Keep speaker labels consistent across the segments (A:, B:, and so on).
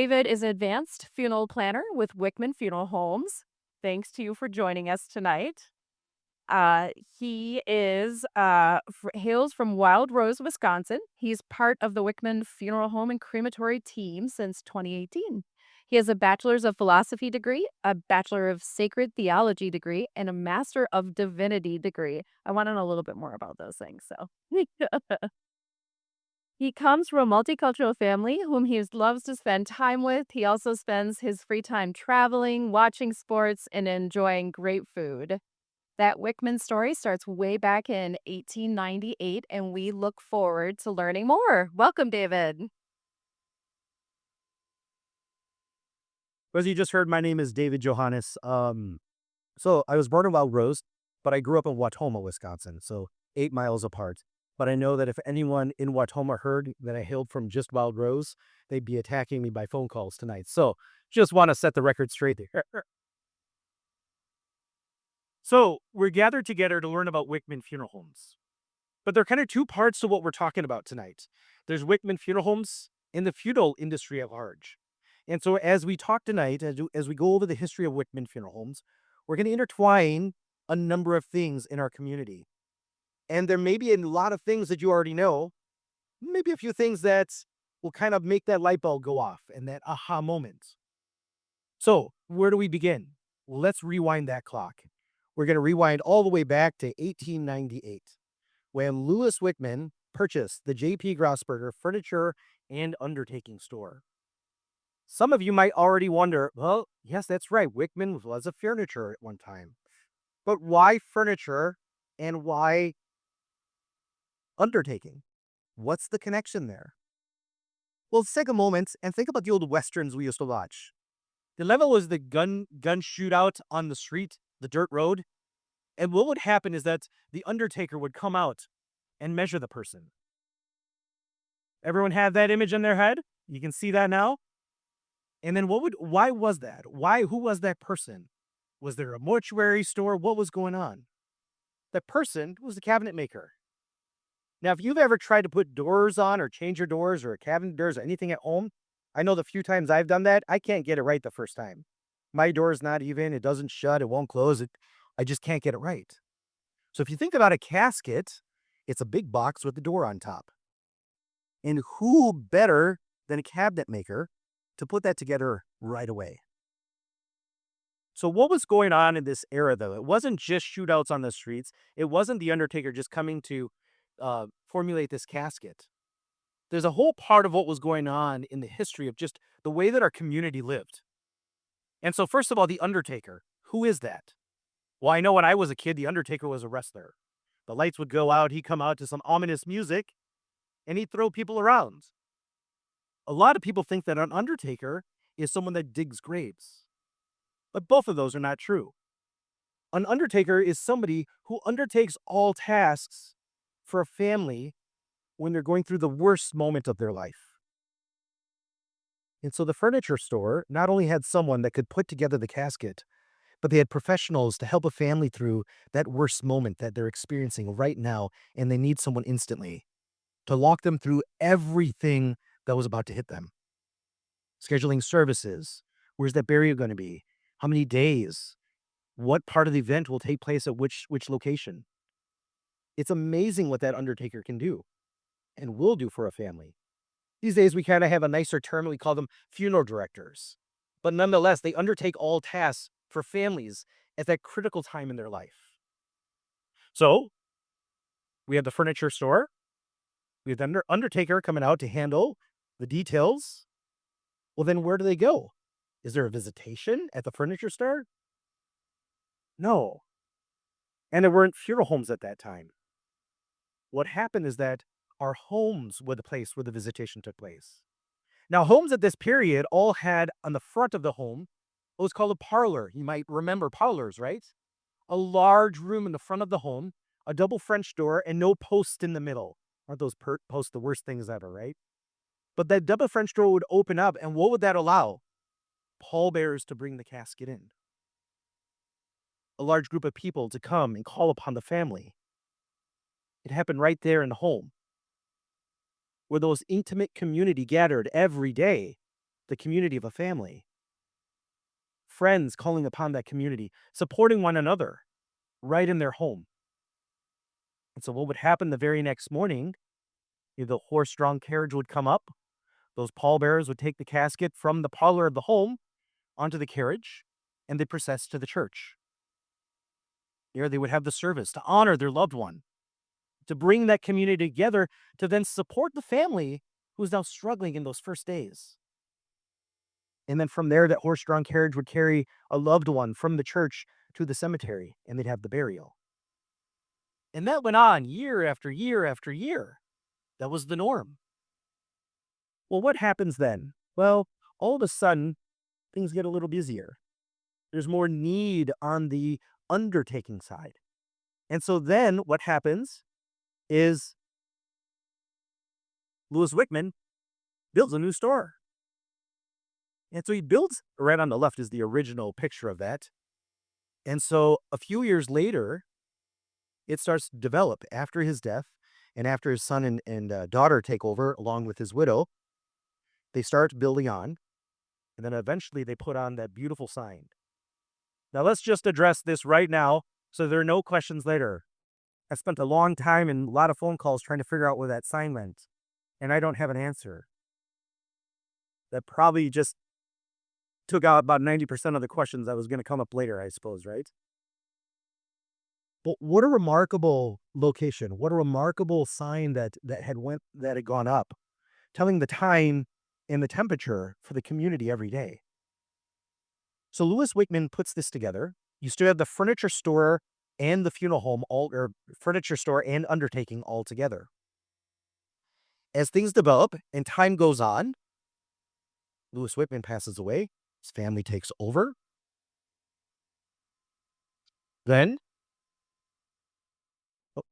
A: David is an advanced funeral planner with Wichmann Funeral Homes. Thanks to you for joining us tonight. He is hails from Wild Rose, Wisconsin. He's part of the Wichmann Funeral Home and Crematory team since 2018. He has a bachelor's of philosophy degree, a bachelor of sacred theology degree, and a master of divinity degree. I want to know a little bit more about those things. So he comes from a multicultural family whom loves to spend time with. He also spends his free time traveling, watching sports, and enjoying great food. That Wickman story starts way back in 1898, and we look forward to learning more. Welcome, David.
B: As you just heard, my name is David Johannes. So I was born in Wild Rose, but I grew up in Watoma, Wisconsin, so 8 miles apart. But I know that if anyone in Watoma heard that I hailed from just Wild Rose, they'd be attacking me by phone calls tonight. So just want to set the record straight there. So we're gathered together to learn about Wichmann Funeral Homes. But there are kind of two parts to what we're talking about tonight. There's Wichmann Funeral Homes and the funeral industry at large. And so as we talk tonight, as we go over the history of Wichmann Funeral Homes, we're going to intertwine a number of things in our community. And there may be a lot of things that you already know, maybe a few things that will kind of make that light bulb go off and that aha moment. So where do we begin? Let's rewind that clock. We're going to rewind all the way back to 1898, when Louis Wichmann purchased the J.P. Grossberger Furniture and Undertaking Store. Some of you might already wonder, well, yes, that's right. Wichmann was a furniture at one time. But why furniture and why undertaking? What's the connection there? Well, let's take a moment and think about the old westerns we used to watch. The level was the gun shootout on the street, the dirt road. And what would happen is that the undertaker would come out and measure the person. Everyone have that image in their head? You can see that now? And then why was that? Who was that person? Was there a mortuary store? What was going on? That person was the cabinet maker. Now, if you've ever tried to put doors on or change your doors or cabinet doors or anything at home, I know the few times I've done that, I can't get it right the first time. My door is not even, it doesn't shut, it won't close, I just can't get it right. So if you think about a casket, it's a big box with the door on top. And who better than a cabinet maker to put that together right away? So what was going on in this era, though? It wasn't just shootouts on the streets. It wasn't the undertaker just coming to formulate this casket. There's a whole part of what was going on in the history of just the way that our community lived. And so first of all, the undertaker, who is that? Well, I know when I was a kid, the undertaker was a wrestler. The lights would go out, he'd come out to some ominous music, and he'd throw people around. A lot of people think that an undertaker is someone that digs graves. But both of those are not true. An undertaker is somebody who undertakes all tasks for a family when they're going through the worst moment of their life. And so the furniture store not only had someone that could put together the casket, but they had professionals to help a family through that worst moment that they're experiencing right now, and they need someone instantly to walk them through everything that was about to hit them. Scheduling services. Where's that burial going to be? How many days? What part of the event will take place at which location? It's amazing what that undertaker can do and will do for a family. These days, we kind of have a nicer term. We call them funeral directors. But nonetheless, they undertake all tasks for families at that critical time in their life. So we have the furniture store. We have the undertaker coming out to handle the details. Well, then where do they go? Is there a visitation at the furniture store? No. And there weren't funeral homes at that time. What happened is that our homes were the place where the visitation took place. Now, homes at this period all had on the front of the home what was called a parlor. You might remember parlors, right? A large room in the front of the home, a double French door, and no post in the middle. Aren't those posts the worst things ever, right? But that double French door would open up, and what would that allow? Pallbearers to bring the casket in. A large group of people to come and call upon the family. It happened right there in the home, where those intimate community gathered every day the community of a family, friends calling upon that community, supporting one another right in their home. And so what would happen the very next morning, the horse-drawn carriage would come up. Those pallbearers would take the casket from the parlor of the home onto the carriage, and they process to the church. Here they would have the service to honor their loved one, to bring that community together, to then support the family who's now struggling in those first days. And then from there, that horse-drawn carriage would carry a loved one from the church to the cemetery, and they'd have the burial. And that went on year after year after year. That was the norm. Well, what happens then? Well, all of a sudden, things get a little busier. There's more need on the undertaking side. And so then what happens is Louis Wichmann builds a new store. And so he builds, right on the left is the original picture of that. And so a few years later, it starts to develop after his death and after his son and daughter take over along with his widow. They start building on, and then eventually they put on that beautiful sign. Now let's just address this right now so there are no questions later. I spent a long time and a lot of phone calls trying to figure out what that sign meant, and I don't have an answer. That probably just took out about 90% of the questions that was going to come up later, I suppose, right? But what a remarkable location. What a remarkable sign that had gone up, telling the time and the temperature for the community every day. So Louis Wichmann puts this together. You still have the furniture store and the funeral home or furniture store and undertaking all together. As things develop and time goes on, Louis Wichmann passes away. His family takes over. Then, oh,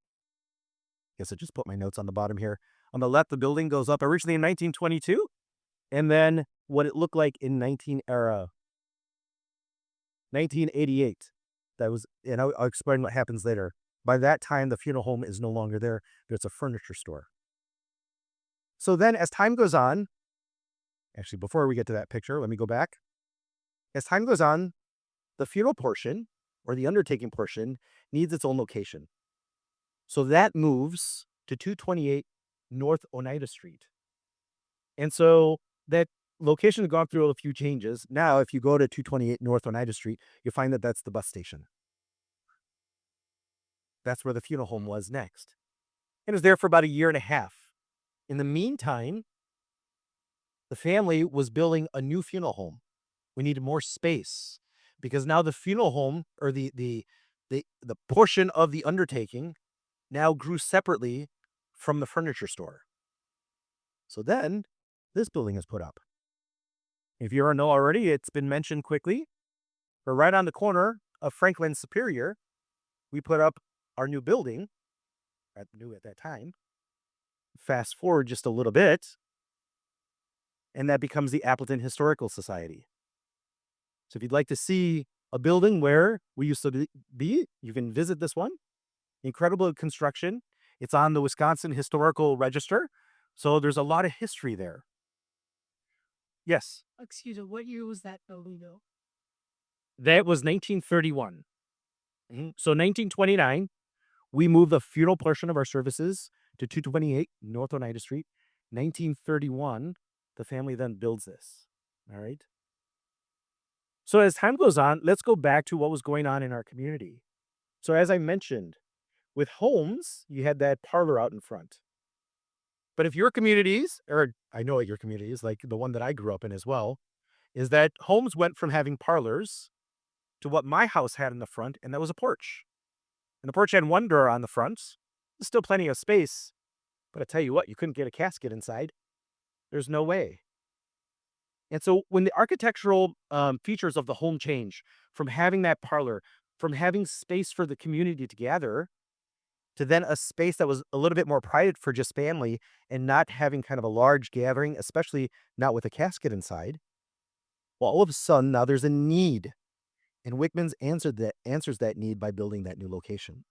B: guess I just put my notes on the bottom here. On the left, the building goes up originally in 1922, and then what it looked like in 1988. That was, and I'll explain what happens later. By that time, the funeral home is no longer there. There's a furniture store. So then as time goes on, actually, before we get to that picture, let me go back. As time goes on, the funeral portion or the undertaking portion needs its own location. So that moves to 228 North Oneida Street. And so that location has gone through a few changes. Now, if you go to 228 North Oneida Street, you'll find that that's the bus station. That's where the funeral home was next. And it was there for about a year and a half. In the meantime, the family was building a new funeral home. We needed more space because now the funeral home or the portion of the undertaking now grew separately from the furniture store. So then this building is put up. If you don't know already, it's been mentioned quickly. But right on the corner of Franklin Superior, we put up our new building, new at that time. Fast forward just a little bit, and that becomes the Appleton Historical Society. So if you'd like to see a building where we used to be, you can visit this one. Incredible construction. It's on the Wisconsin Historical Register. So there's a lot of history there. Yes.
C: Excuse me, what year was that building built?
B: That was 1931. So 1929, we moved the funeral portion of our services to 228 North Oneida Street. 1931, the family then builds this. All right. So as time goes on, let's go back to what was going on in our community. So as I mentioned, with homes, you had that parlor out in front. But if your communities, or I know your communities, like the one that I grew up in as well, is that homes went from having parlors to what my house had in the front, and that was a porch. And the porch had one door on the front. There's still plenty of space. But I tell you what, you couldn't get a casket inside. There's no way. And so when the architectural features of the home change from having that parlor, from having space for the community to gather, to then a space that was a little bit more private for just family and not having kind of a large gathering, especially not with a casket inside. Well, all of a sudden, now there's a need. And Wichmann's answers that need by building that new location.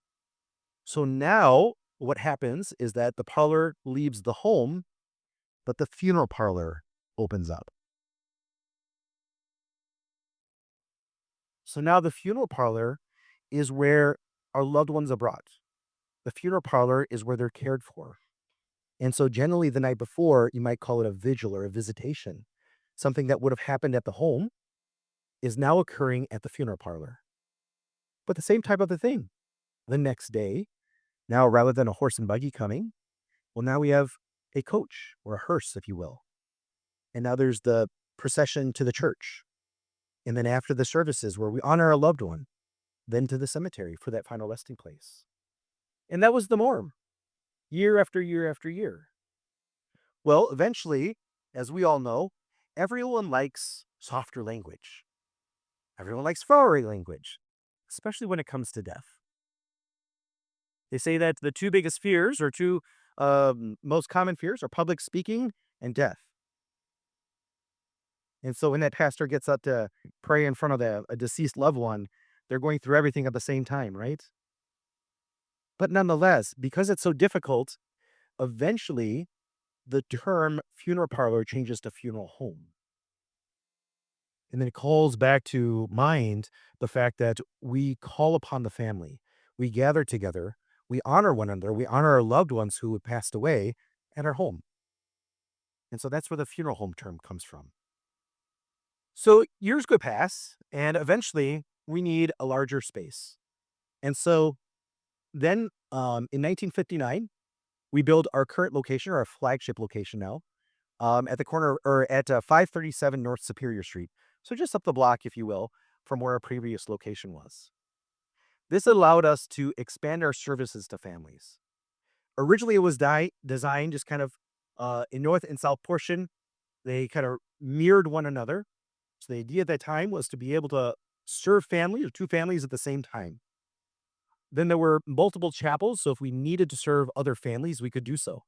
B: So now what happens is that the parlor leaves the home, but the funeral parlor opens up. So now the funeral parlor is where our loved ones are brought. The funeral parlor is where they're cared for. And so generally the night before, you might call it a vigil or a visitation. Something that would have happened at the home is now occurring at the funeral parlor. But the same type of a thing. The next day, now rather than a horse and buggy coming, well, now we have a coach or a hearse, if you will. And now there's the procession to the church. And then after the services where we honor a loved one, then to the cemetery for that final resting place. And that was the norm year after year after year. Well, eventually, as we all know, everyone likes softer language. Everyone likes flowery language, especially when it comes to death. They say that the two biggest fears or two most common fears are public speaking and death. And so when that pastor gets up to pray in front of a deceased loved one, they're going through everything at the same time, right? But nonetheless, because it's so difficult, eventually the term funeral parlor changes to funeral home. And then it calls back to mind the fact that we call upon the family. We gather together. We honor one another. We honor our loved ones who have passed away at our home. And so that's where the funeral home term comes from. So years go past, and eventually we need a larger space. And so then in 1959, we build our current location, or our flagship location now, at the corner or at 537 North Superior Street. So just up the block, if you will, from where our previous location was. This allowed us to expand our services to families. Originally, it was designed just kind of in north and south portion. They kind of mirrored one another. So the idea at that time was to be able to serve families or two families at the same time. Then there were multiple chapels. So if we needed to serve other families, we could do so.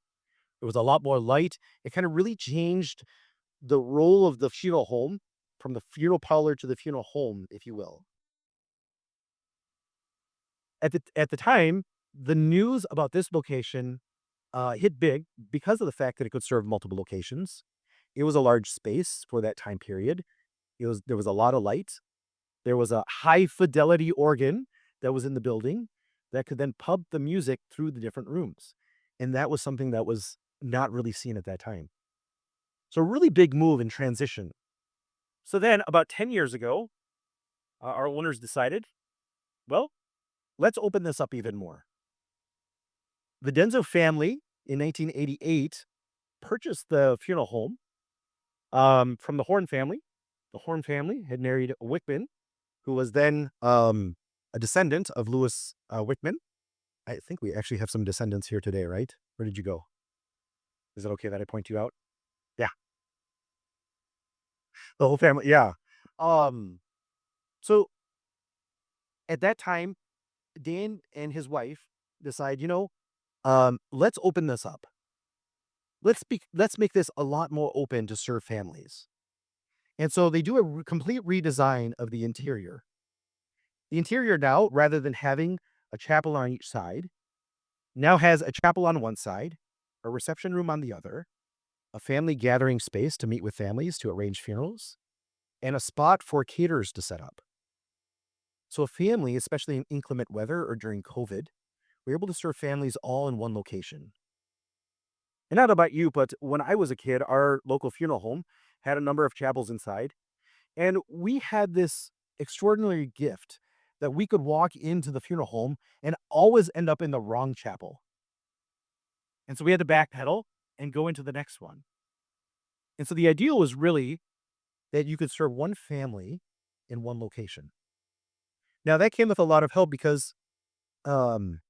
B: It was a lot more light. It kind of really changed the role of the funeral home from the funeral parlor to the funeral home, if you will. At the time, the news about this location hit big because of the fact that it could serve multiple locations. It was a large space for that time period. There was a lot of light. There was a high fidelity organ that was in the building that could then pump the music through the different rooms. And that was something that was not really seen at that time. So a really big move in transition. So then about 10 years ago, our owners decided, well, let's open this up even more. The Denzo family in 1988 purchased the funeral home from the Horn family. The Horn family had married Wichmann, who was then a descendant of Louis Wichmann. I think we actually have some descendants here today, right? Where did you go? Is it okay that I point you out? Yeah, the whole family. Yeah. Um, so at that time, Dan and his wife decide, let's open this up. Let's make this a lot more open to serve families. And so they do a complete redesign of the interior. The interior now, rather than having a chapel on each side, now has a chapel on one side, a reception room on the other, a family gathering space to meet with families to arrange funerals, and a spot for caterers to set up. So a family, especially in inclement weather or during COVID, we're able to serve families all in one location. And not about you, but when I was a kid, our local funeral home had a number of chapels inside. And we had this extraordinary gift that we could walk into the funeral home and always end up in the wrong chapel. And so we had to backpedal and go into the next one. And so the ideal was really that you could serve one family in one location. Now that came with a lot of help because um,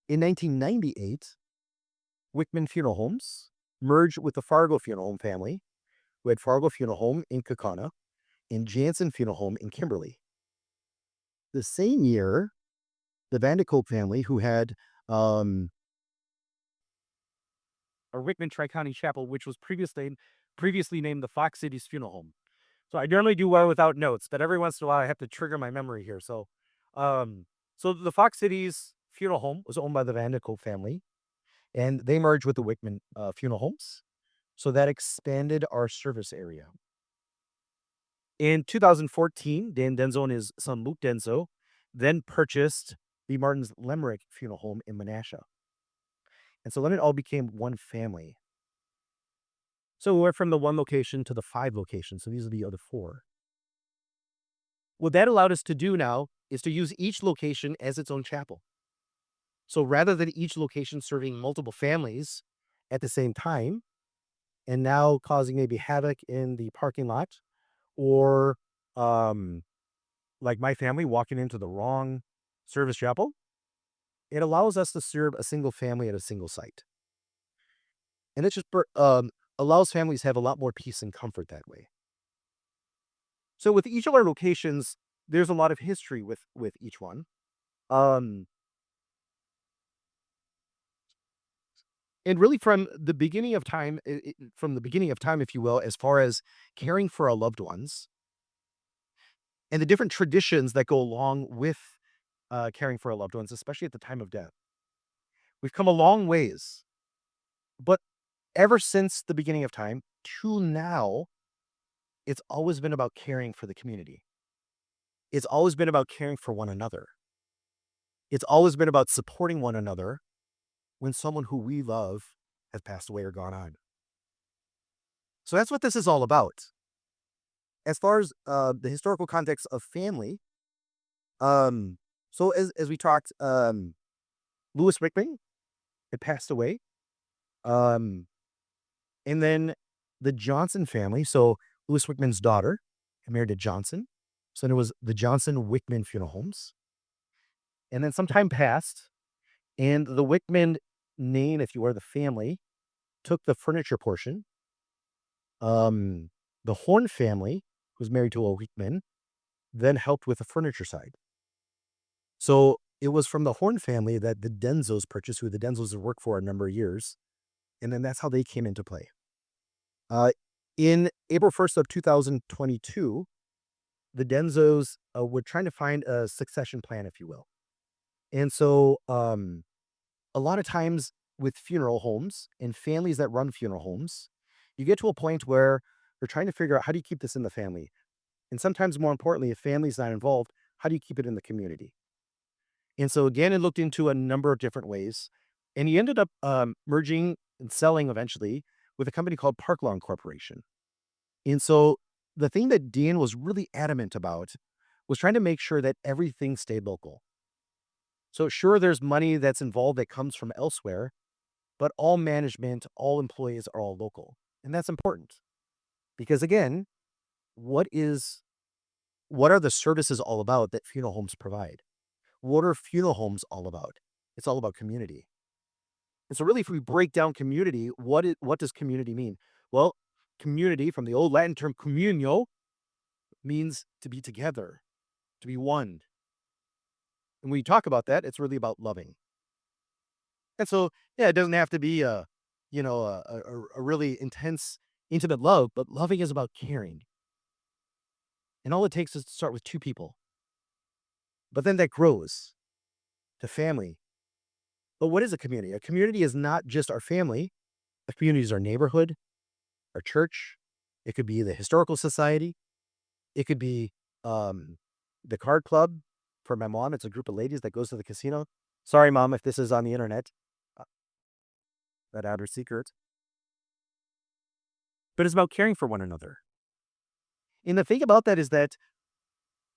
B: in 1998, Wichmann Funeral Homes merged with the Fargo Funeral Home family, who had Fargo Funeral Home in Kaukauna and Jansen Funeral Home in Kimberly. The same year, the Vanderkolk family, who had a Wichmann Tri-County Chapel, which was previously named the Fox Cities Funeral Home. So I normally do well without notes, but every once in a while I have to trigger my memory here. So the Fox Cities Funeral Home was owned by the Vanderkolk family, and they merged with the Wichmann Funeral Homes. So that expanded our service area. In 2014, Dan Denzo and his son Luke Denzo then purchased the Martin's Lemerick Funeral Home in Menasha. And so then it all became one family. So we went from the one location to the 5 locations. So these are the other 4. What that allowed us to do now is to use each location as its own chapel. So rather than each location serving multiple families at the same time and now causing maybe havoc in the parking lot or um, like my family walking into the wrong service chapel, it allows us to serve a single family at a single site. And it just allows families to have a lot more peace and comfort that way. So with each of our locations, there's a lot of history with each one. Um, and really from the beginning of time, from the beginning of time, if you will, as far as caring for our loved ones and the different traditions that go along with caring for our loved ones, especially at the time of death, we've come a long ways. But ever since the beginning of time to now, it's always been about caring for the community. It's always been about caring for one another. It's always been about supporting one another when someone who we love has passed away or gone on. So that's what this is all about. As far as the historical context of family, um, so as we talked, Louis Wichmann had passed away, um, and then the Johnson family. So Louis Wichmann's daughter had married a Johnson, so there was the Johnson Wichmann Funeral Homes, and then some time passed, and the Wichmann name, if you were the family, took the furniture portion. The Horn family, who's married to a Wichmann, then helped with the furniture side. So it was from the Horn family that the Denzos purchased, who the Denzos have worked for a number of years. And then that's how they came into play. In April 1st of 2022, the Denzos were trying to find a succession plan, if you will. And so a lot of times with funeral homes and families that run funeral homes, you get to a point where you're trying to figure out how do you keep this in the family? And sometimes more importantly, if family's not involved, how do you keep it in the community? And so again, it looked into a number of different ways. And he ended up merging and selling eventually with a company called Park Lawn Corporation. And so the thing that Dean was really adamant about was trying to make sure that everything stayed local. So sure, there's money that's involved that comes from elsewhere, but all management, all employees are all local. And that's important because again, what are the services all about that funeral homes provide? What are funeral homes all about? It's all about community. And so really, if we break down community, what does community mean? Well, community from the old Latin term communio means to be together, to be one. And when you talk about that, it's really about loving. And so, yeah, it doesn't have to be a really intense, intimate love, but loving is about caring. And all it takes is to start with 2 people. But then that grows to family. But what is a community? A community is not just our family. A community is our neighborhood, our church. It could be the historical society. It could be um, the card club. For my mom, it's a group of ladies that goes to the casino. Sorry, mom, if this is on the internet. Uh, that outer secret. But it's about caring for one another. And the thing about that is that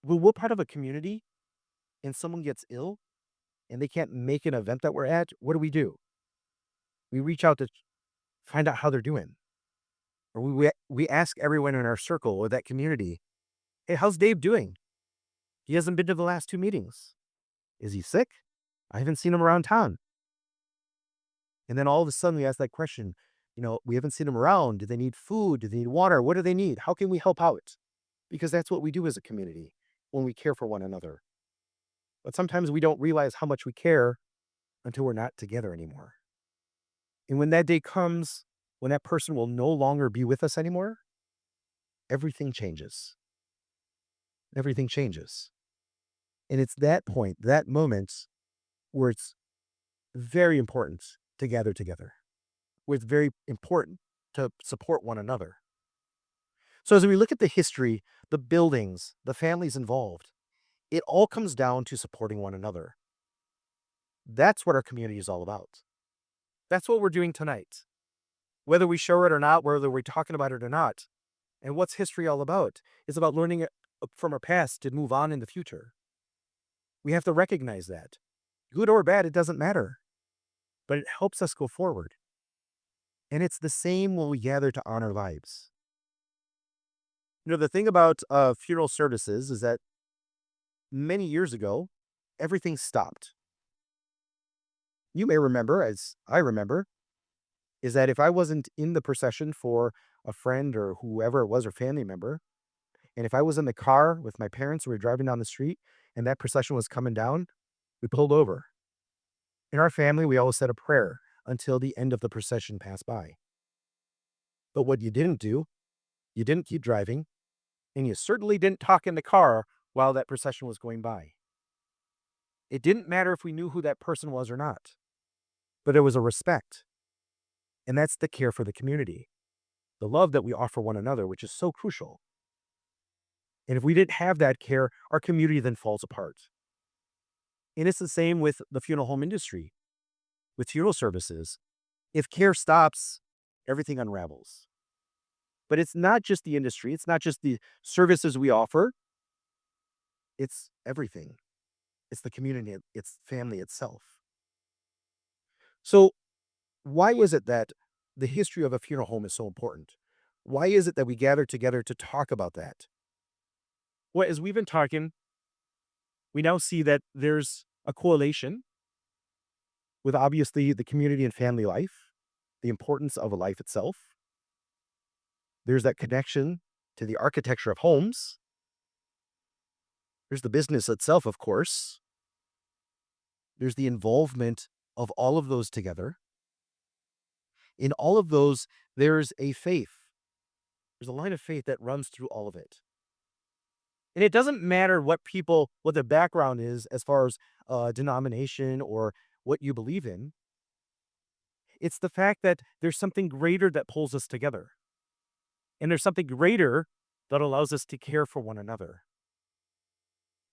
B: when we're part of a community and someone gets ill and they can't make an event that we're at, what do? We reach out to find out how they're doing. Or we ask everyone in our circle or that community, hey, how's Dave doing? He hasn't been to the last 2 meetings. Is he sick? I haven't seen him around town. And then all of a sudden we ask that question, we haven't seen him around. Do they need food? Do they need water? What do they need? How can we help out? Because that's what we do as a community when we care for one another. But sometimes we don't realize how much we care until we're not together anymore. And when that day comes, when that person will no longer be with us anymore, everything changes. Everything changes. And it's that point, that moment, where it's very important to gather together, where it's very important to support one another. So as we look at the history, the buildings, the families involved, it all comes down to supporting one another. That's what our community is all about. That's what we're doing tonight. Whether we show it or not, whether we're talking about it or not. And what's history all about? It's about learning from our past to move on in the future. We have to recognize that. Good or bad, it doesn't matter. But it helps us go forward. And it's the same when we gather to honor lives. The thing about funeral services is that many years ago, everything stopped. You may remember, as I remember, is that if I wasn't in the procession for a friend or whoever it was or family member, and if I was in the car with my parents, we were driving down the street and that procession was coming down, we pulled over. In our family, we always said a prayer until the end of the procession passed by. But what you didn't do, you didn't keep driving, and you certainly didn't talk in the car while that procession was going by. It didn't matter if we knew who that person was or not, but there was a respect. And that's the care for the community, the love that we offer one another, which is so crucial. And if we didn't have that care, our community then falls apart. And it's the same with the funeral home industry, with funeral services. If care stops, everything unravels. But it's not just the industry, it's not just the services we offer, it's everything. It's the community, it's family itself. So, why is it that the history of a funeral home is so important? Why is it that we gather together to talk about that? Well, as we've been talking, we now see that there's a correlation with obviously the community and family life, the importance of a life itself. There's that connection to the architecture of homes. There's the business itself, of course. There's the involvement of all of those together. In all of those, there's a faith. There's a line of faith that runs through all of it. And it doesn't matter what their background is as far as denomination or what you believe in. It's the fact that there's something greater that pulls us together. And there's something greater that allows us to care for one another.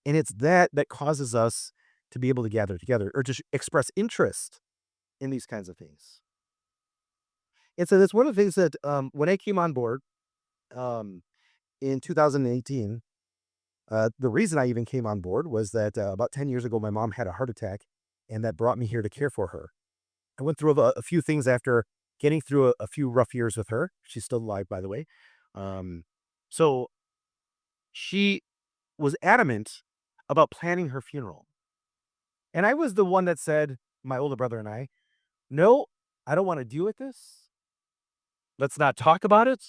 B: And it's that causes us to be able to gather together or to express interest in these kinds of things. And so that's one of the things that when I came on board in 2018, the reason I even came on board was that about 10 years ago, my mom had a heart attack, and that brought me here to care for her. I went through a few things after getting through a few rough years with her. She's still alive, by the way. So she was adamant about planning her funeral. And I was the one that said, my older brother and I, no, I don't want to deal with this. Let's not talk about it.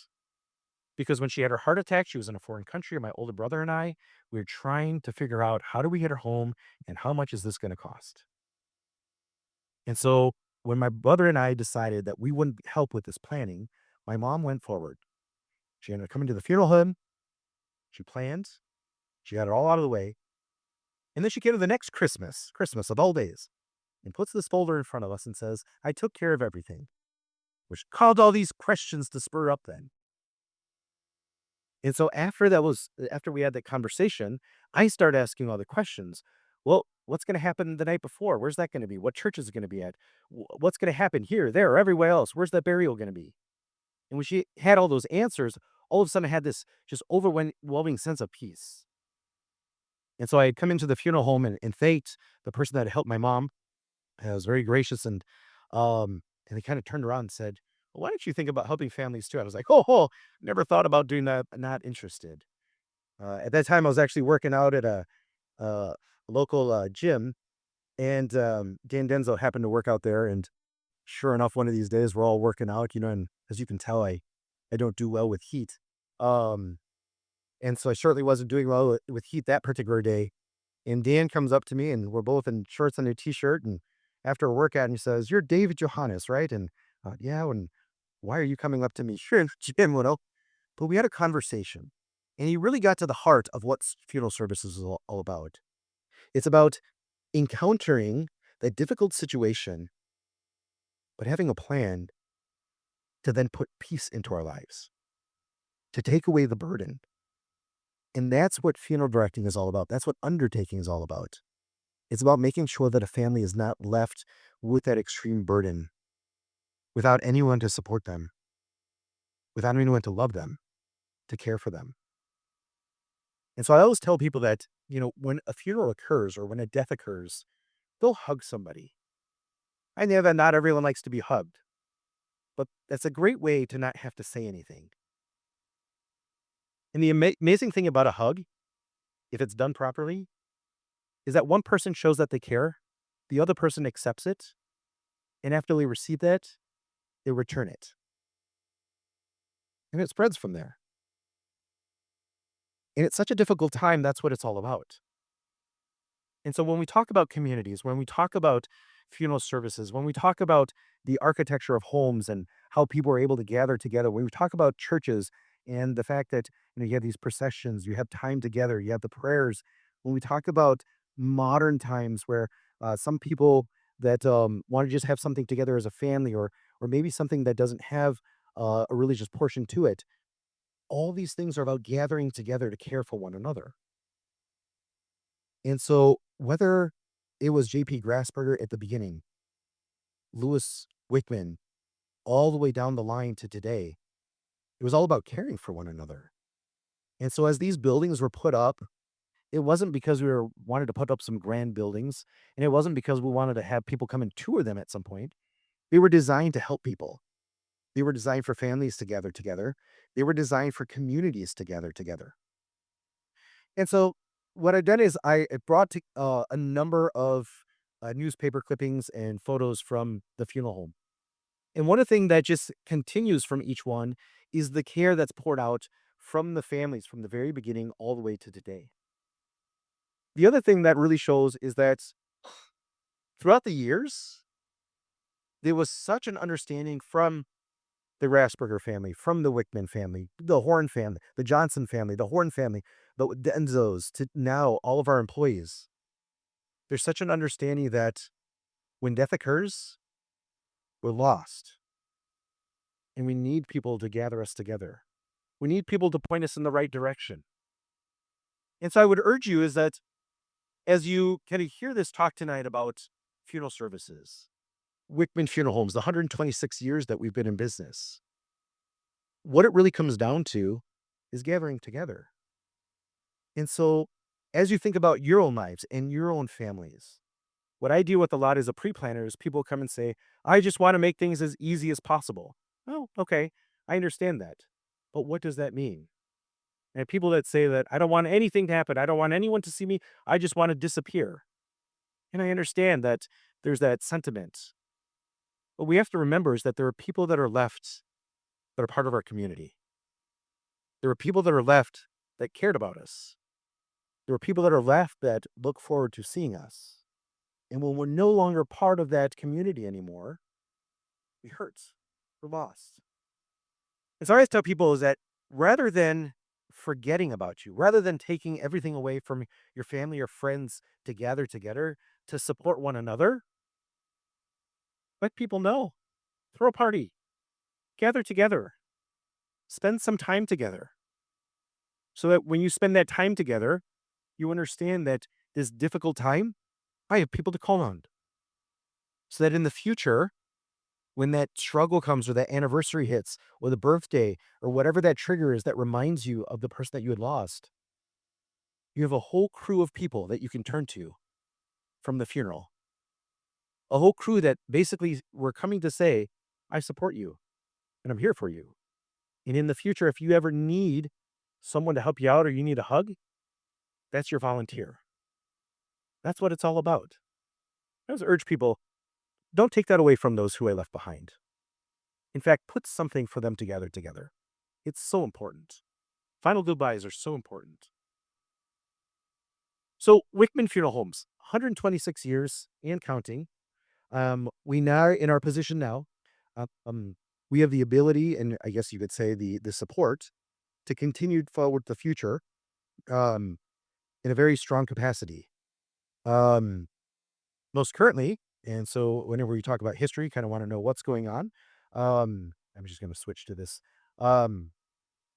B: Because when she had her heart attack, she was in a foreign country. And my older brother and I, we were trying to figure out how do we get her home and how much is this going to cost? And so when my brother and I decided that we wouldn't help with this planning, my mom went forward. She ended up coming to the funeral home. She planned. She got it all out of the way. And then she came to the next Christmas of all days, and puts this folder in front of us and says, I took care of everything, which caused all these questions to spur up then. And so after we had that conversation, I started asking all the questions. Well, what's going to happen the night before? Where's that going to be? What church is it going to be at? What's going to happen here, there, or everywhere else? Where's that burial going to be? And when she had all those answers, all of a sudden I had this just overwhelming sense of peace. And so I had come into the funeral home and thanked the person that helped my mom. I was very gracious, and they kind of turned around and said, well, why don't you think about helping families too? I was like, never thought about doing that. Not interested. At that time, I was actually working out at a local gym, and Dan Denzo happened to work out there. And sure enough, one of these days, we're all working out, and as you can tell, I don't do well with heat. Um, and so I certainly wasn't doing well with heat that particular day. And Dan comes up to me, and we're both in shorts and a t-shirt. And after a workout, and he says, "You're David Johannes, right?" And yeah. And why are you coming up to me? Sure, Jim, but we had a conversation, and he really got to the heart of what funeral services is all about. It's about encountering that difficult situation, but having a plan to then put peace into our lives, to take away the burden. And that's what funeral directing is all about. That's what undertaking is all about. It's about making sure that a family is not left with that extreme burden without anyone to support them, without anyone to love them, to care for them. And so I always tell people that, when a funeral occurs or when a death occurs, go hug somebody. I know that not everyone likes to be hugged, but that's a great way to not have to say anything. And the amazing thing about a hug, if it's done properly, is that one person shows that they care, the other person accepts it, and after they receive that, they return it. And it spreads from there. And it's such a difficult time, that's what it's all about. And so when we talk about communities, when we talk about funeral services, when we talk about the architecture of homes and how people are able to gather together, when we talk about churches and the fact that you have these processions, you have time together, you have the prayers. When we talk about modern times where some people that want to just have something together as a family, or maybe something that doesn't have a religious portion to it, all these things are about gathering together to care for one another. And so whether it was JP Grassberger at the beginning, Louis Wichmann, all the way down the line to today, it was all about caring for one another. And so as these buildings were put up, it wasn't because wanted to put up some grand buildings, and it wasn't because we wanted to have people come and tour them at some point. They were designed to help people. They were designed for families to gather together. They were designed for communities to gather together. And so what I've done is I brought a number of newspaper clippings and photos from the funeral home. And one of the things that just continues from each one is the care that's poured out from the families from the very beginning all the way to today. The other thing that really shows is that throughout the years, there was such an understanding from the Rasberger family, from the Wickman family, the Horn family, the Johnson family, the Horn family, the Enzos, to now all of our employees. There's such an understanding that when death occurs, we're lost. And we need people to gather us together. We need people to point us in the right direction. And so I would urge you is that as you kind of hear this talk tonight about funeral services, Wickman Funeral Homes, the 126 years that we've been in business, what it really comes down to is gathering together. And so as you think about your own lives and your own families, what I deal with a lot as a pre-planner is people come and say, I just want to make things as easy as possible. Oh, okay. I understand that. But what does that mean? And people that say that I don't want anything to happen. I don't want anyone to see me. I just want to disappear. And I understand that there's that sentiment. What we have to remember is that there are people that are left that are part of our community. There are people that are left that cared about us. There are people that are left that look forward to seeing us. And when we're no longer part of that community anymore, we hurt. We're lost. And so I always tell people is that rather than forgetting about you, rather than taking everything away from your family or friends to gather together to support one another, let people know. Throw a party. Gather together. Spend some time together. So that when you spend that time together, you understand that this difficult time, I have people to call on. So that in the future, when that struggle comes or that anniversary hits or the birthday or whatever that trigger is that reminds you of the person that you had lost, you have a whole crew of people that you can turn to from the funeral. A whole crew that basically were coming to say, I support you and I'm here for you. And in the future, if you ever need someone to help you out or you need a hug, that's your volunteer. That's what it's all about. I always urge people, don't take that away from those who I left behind. In fact, put something for them to gather together. It's so important. Final goodbyes are so important. So, Wickman Funeral Homes, 126 years and counting. We now, in our position now, uh, um, we have the ability, and I guess you could say the support, to continue forward the future um, in a very strong capacity. Um, Most currently, and so whenever we talk about history, kind of want to know what's going on. I'm just going to switch to this. Um,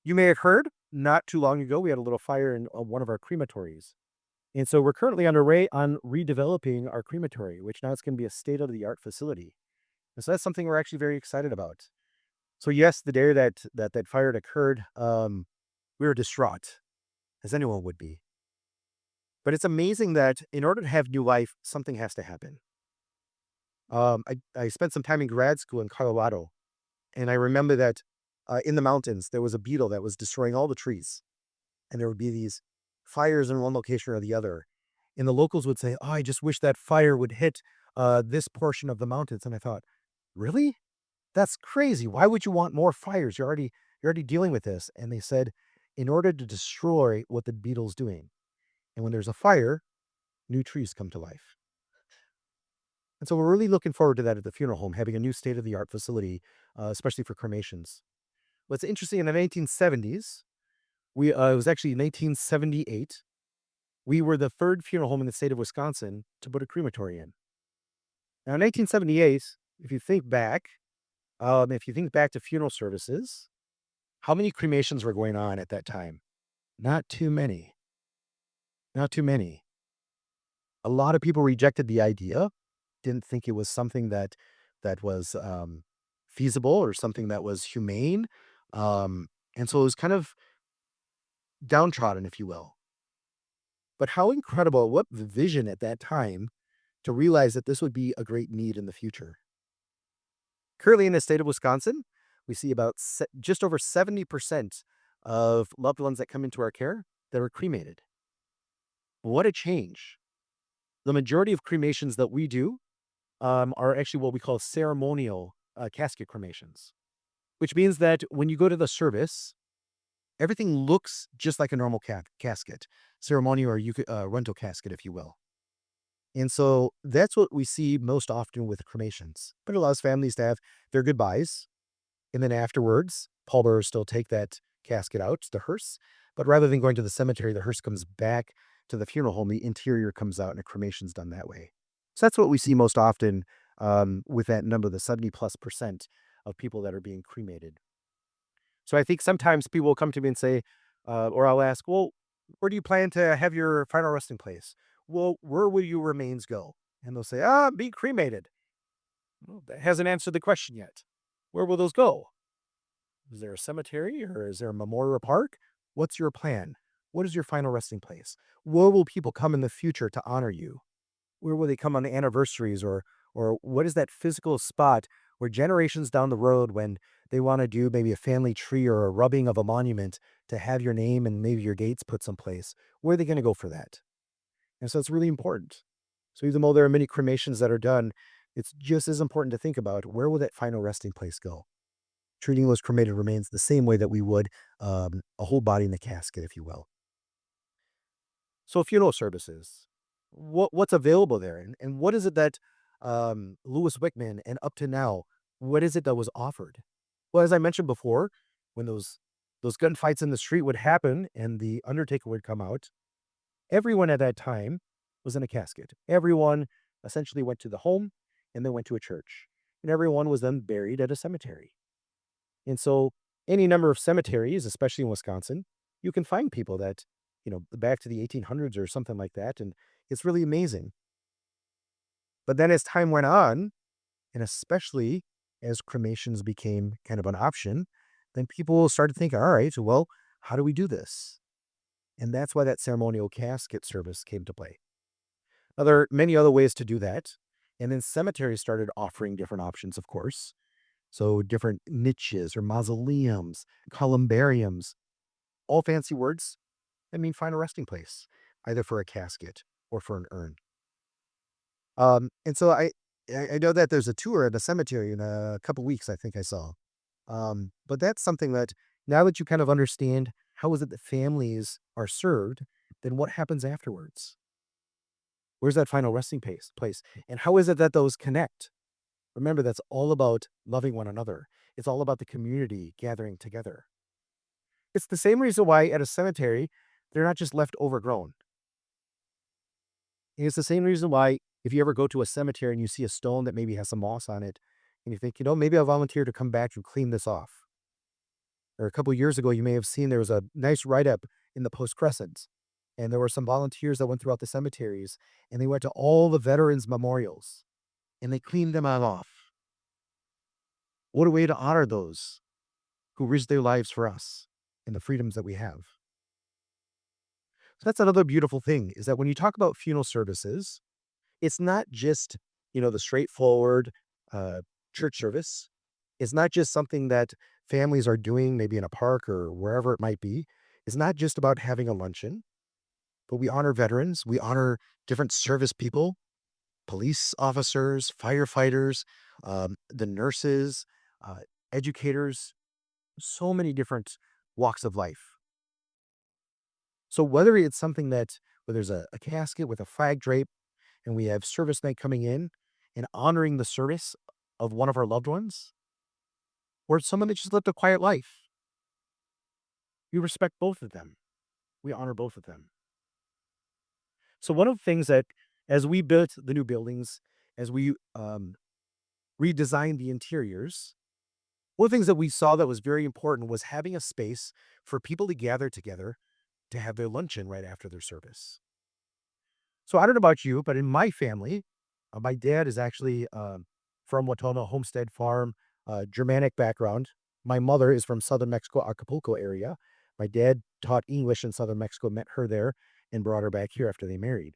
B: You may have heard not too long ago, we had a little fire in one of our crematories. And so we're currently underway on redeveloping our crematory, which now it's going to be a state of the art facility. And so that's something we're actually very excited about. So yes, the day that fire had occurred, we were distraught, as anyone would be. But it's amazing that in order to have new life, something has to happen. I spent some time in grad school in Colorado, and I remember that in the mountains there was a beetle that was destroying all the trees, and there would be these fires in one location or the other, and the locals would say, "Oh, I just wish that fire would hit this portion of the mountains." And I thought, really? That's crazy. Why would you want more fires? You're already dealing with this. And they said, in order to destroy what the beetle's doing. And when there's a fire, new trees come to life. And so we're really looking forward to that at the funeral home, having a new state-of-the-art facility, especially for cremations. What's interesting in the 1970s, it was actually 1978, we were the third funeral home in the state of Wisconsin to put a crematory in. Now, in 1978, if you think back, if you think back to funeral services, how many cremations were going on at that time? Not too many. Not too many. A lot of people rejected the idea, didn't think it was something that was feasible or something that was humane, and so it was kind of downtrodden, if you will. But how incredible! What vision at that time to realize that this would be a great need in the future. Currently, in the state of Wisconsin, we see about just over 70% of loved ones that come into our care that are cremated. What a change. The majority of cremations that we do are actually what we call ceremonial casket cremations, which means that when you go to the service, everything looks just like a normal casket, ceremonial or rental casket, if you will. And so that's what we see most often with cremations. But it allows families to have their goodbyes. And then afterwards, pallbearers still take that casket out, the hearse. But rather than going to the cemetery, the hearse comes back to the funeral home. The interior comes out and a cremation's done that way. So that's what we see most often with that number, the 70+% of people that are being cremated. So I think sometimes people will come to me and say, or I'll ask, well, where do you plan to have your final resting place? Well, where will your remains go? And they'll say, be cremated. Well, that hasn't answered the question yet. Where will those go? Is there a cemetery or is there a memorial park? What's your plan? What is your final resting place? Where will people come in the future to honor you? Where will they come on the anniversaries or what is that physical spot where generations down the road when they want to do maybe a family tree or a rubbing of a monument to have your name and maybe your dates put someplace, where are they going to go for that? And so it's really important. So even though there are many cremations that are done, it's just as important to think about where will that final resting place go? Treating those cremated remains the same way that we would a whole body in a casket, if you will. So funeral services, what's available there, and what is it that Louis Wichmann and up to now, what is it that was offered? Well, as I mentioned before, when those gunfights in the street would happen and the undertaker would come out, everyone at that time was in a casket. Everyone essentially went to the home and then went to a church, and everyone was then buried at a cemetery. And so, any number of cemeteries, especially in Wisconsin, you can find people that back to the 1800s or something like that. And it's really amazing. But then as time went on, and especially as cremations became kind of an option, then people started thinking, all right, well, how do we do this? And that's why that ceremonial casket service came to play. Now, there are many other ways to do that. And then cemeteries started offering different options, of course. So different niches or mausoleums, columbariums, all fancy words that mean find a resting place, either for a casket or for an urn. And so I know that there's a tour at a cemetery in a couple weeks, I think I saw. But that's something that now that you kind of understand how is it that families are served, then what happens afterwards? Where's that final resting place? And how is it that those connect? Remember, that's all about loving one another. It's all about the community gathering together. It's the same reason why at a cemetery, they're not just left overgrown. And it's the same reason why if you ever go to a cemetery and you see a stone that maybe has some moss on it, and you think, maybe I'll volunteer to come back and clean this off. or a couple years ago, you may have seen there was a nice write-up in the Post Crescent, and there were some volunteers that went throughout the cemeteries, and they went to all the veterans' memorials, and they cleaned them all off. What a way to honor those who risked their lives for us and the freedoms that we have. So that's another beautiful thing, is that when you talk about funeral services, it's not just, the straightforward uh, church service. It's not just something that families are doing, maybe in a park or wherever it might be. It's not just about having a luncheon, but we honor veterans. We honor different service people, police officers, firefighters, the nurses, uh, educators, so many different walks of life. So whether it's something that, where there's a casket with a flag drape, and we have service night coming in and honoring the service of one of our loved ones, or it's someone that just lived a quiet life, we respect both of them. We honor both of them. So one of the things that, as we built the new buildings, as we redesigned the interiors, one of the things that we saw that was very important was having a space for people to gather together to have their luncheon right after their service. So I don't know about you, but in my family, my dad is actually from Watona Homestead Farm, Germanic background. My mother is from southern Mexico, Acapulco area. My dad taught English in southern Mexico, met her there, and brought her back here after they married.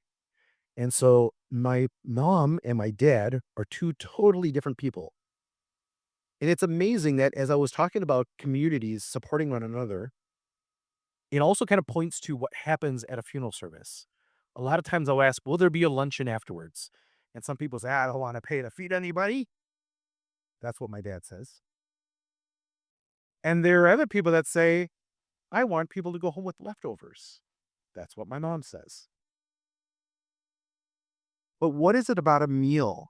B: And so my mom and my dad are two totally different people. And it's amazing that as I was talking about communities supporting one another, it also kind of points to what happens at a funeral service. A lot of times I'll ask, will there be a luncheon afterwards? And some people say, I don't want to pay to feed anybody. That's what my dad says. And there are other people that say, I want people to go home with leftovers. That's what my mom says. But what is it about a meal?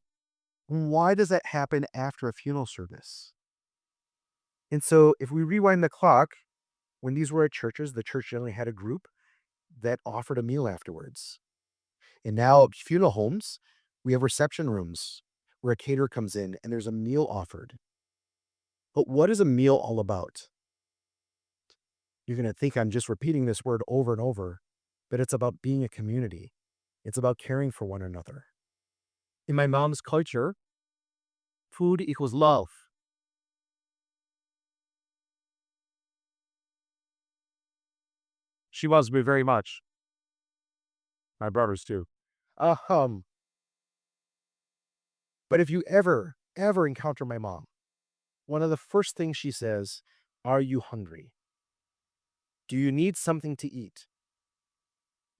B: Why does that happen after a funeral service? And so if we rewind the clock, when these were at churches, the church generally had a group that offered a meal afterwards. And now at funeral homes, we have reception rooms where a caterer comes in and there's a meal offered. But what is a meal all about? You're going to think I'm just repeating this word over and over, but it's about being a community. It's about caring for one another. In my mom's culture, food equals love. She loves me very much. My brothers too. Um, but if you ever encounter my mom, one of the first things she says, are you hungry? Do you need something to eat?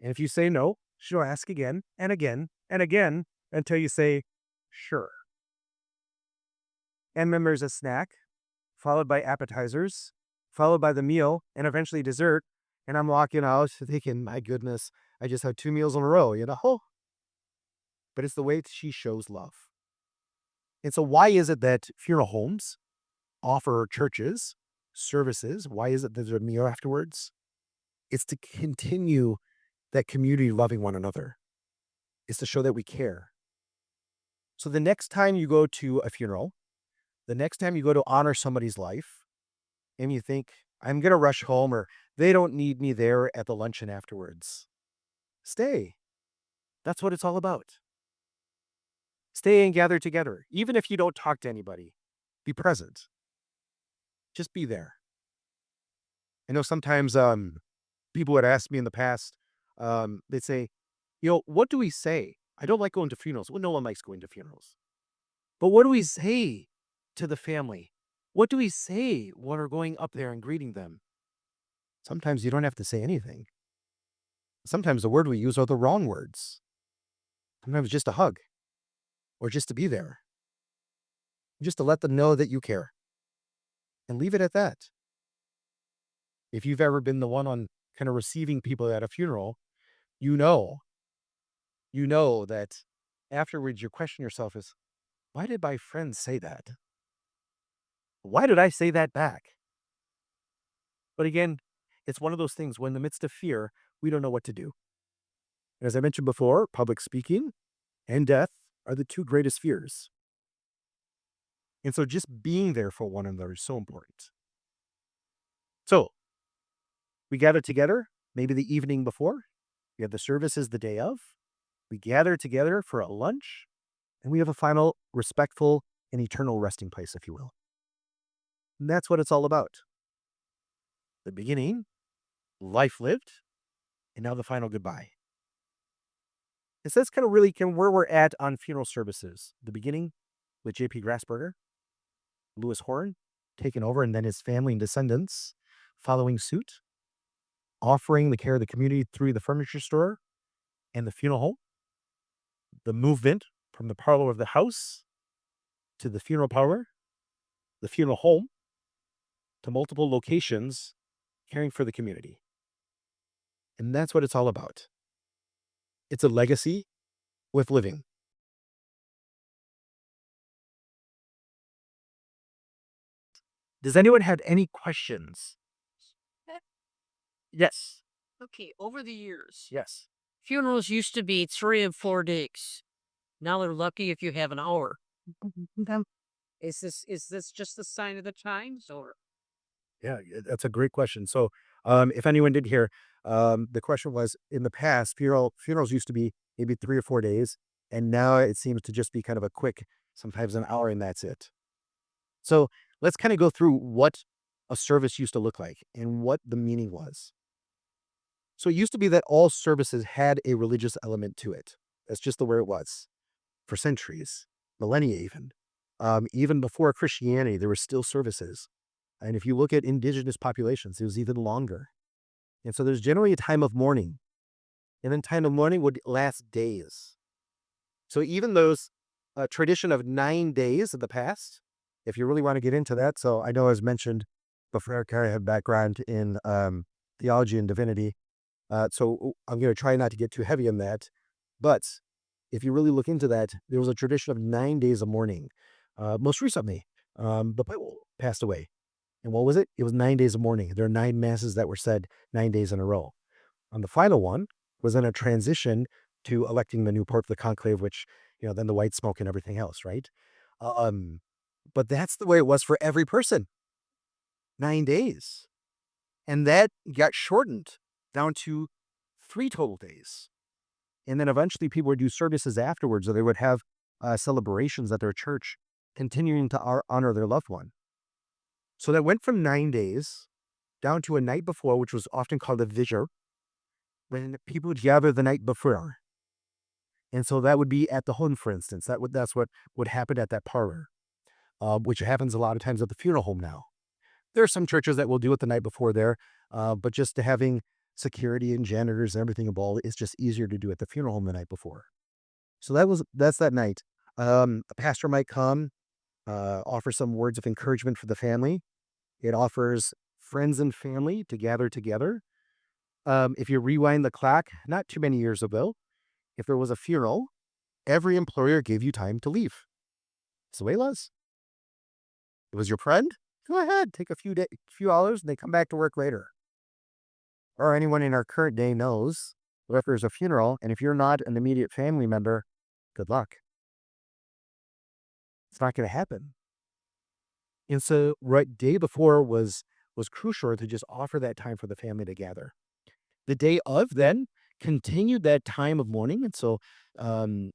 B: And if you say no, she'll ask again and again and again until you say, sure. And then there's a snack, followed by appetizers, followed by the meal, and eventually dessert. And I'm walking out thinking, my goodness, I just had 2 meals in a row, you know? But it's the way she shows love. And so why is it that funeral homes offer churches services? Why is it that there's a meal afterwards? It's to continue that community loving one another. It's to show that we care. So the next time you go to a funeral, the next time you go to honor somebody's life, and you think, I'm going to rush home, or they don't need me there at the luncheon afterwards, stay. That's what it's all about. Stay and gather together. Even if you don't talk to anybody, be present. Just be there. I know sometimes people would ask me in the past, they'd say, what do we say? I don't like going to funerals. Well, no one likes going to funerals. But what do we say to the family? What do we say when we're going up there and greeting them? Sometimes you don't have to say anything. Sometimes the word we use are the wrong words. Sometimes just a hug, or just to be there, just to let them know that you care, and leave it at that. If you've ever been the one on kind of receiving people at a funeral, you know that afterwards you question yourself is, why did my friend say that? Why did I say that back? But again, it's one of those things when in the midst of fear, we don't know what to do. And as I mentioned before, public speaking and death are the two greatest fears. And so just being there for one another is so important. So we gather together, maybe the evening before. We have the services the day of. We gather together for a lunch, and we have a final respectful and eternal resting place, if you will. And that's what it's all about. The beginning, life lived, and now the final goodbye. And so that's kind of really where we're at on funeral services. The beginning with J.P. Grassberger, Lewis Horn taking over, and then his family and descendants following suit, offering the care of the community through the furniture store and the funeral home. The movement from the parlor of the house to the funeral parlor, the funeral home, to multiple locations, caring for the community. And that's what it's all about. It's a legacy with living. Does anyone have any questions? Yes.
C: Okay, over the years,
B: Yes.
C: funerals used to be 3 and 4 days. Now they're lucky if you have an hour.
A: Um,
C: Is this just a sign of the times, or
B: Yeah, that's a great question. So, if anyone did hear, the question was in the past, funerals used to be maybe 3 or 4 days, and now it seems to just be kind of a quick, sometimes an hour, and that's it. So let's kind of go through what a service used to look like and what the meaning was. So it used to be that all services had a religious element to it. That's just the way it was for centuries, millennia even. Even before Christianity, there were still services. And if you look at indigenous populations, it was even longer. And so there's generally a time of mourning. And then time of mourning would last days. So even those tradition of 9 days in the past, if you really want to get into that. So I know as mentioned before, I have background in theology and divinity. So I'm going to try not to get too heavy on that. But if you really look into that, there was a tradition of 9 days of mourning. Most recently, the Bible passed away. And what was it? It was 9 days of mourning. There are 9 masses that were said 9 days in a row. On the final one was then a transition to electing the new Pope, the conclave, which, then the white smoke and everything else, right? Um, but that's the way it was for every person. 9 days. And that got shortened down to 3 total days. And then eventually people would do services afterwards, or they would have celebrations at their church, continuing to honor their loved one. So that went from 9 days down to a night before, which was often called a vigil, when people would gather the night before. And so that would be at the home, for instance. That's what would happen at that parlor, which happens a lot of times at the funeral home now. There are some churches that will do it the night before there, but just having security and janitors and everything involved, it's just easier to do at the funeral home the night before. So that's that night. A pastor might come, offer some words of encouragement for the family. It offers friends and family to gather together. If you rewind the clock, not too many years ago, if there was a funeral, every employer gave you time to leave. That's the way it was. It was your friend? Go ahead, take a few hours, and they come back to work later. Or anyone in our current day knows, or if there's a funeral, and if you're not an immediate family member, good luck. It's not going to happen. And so, right day before was crucial to just offer that time for the family to gather. The day of then continued that time of mourning. And so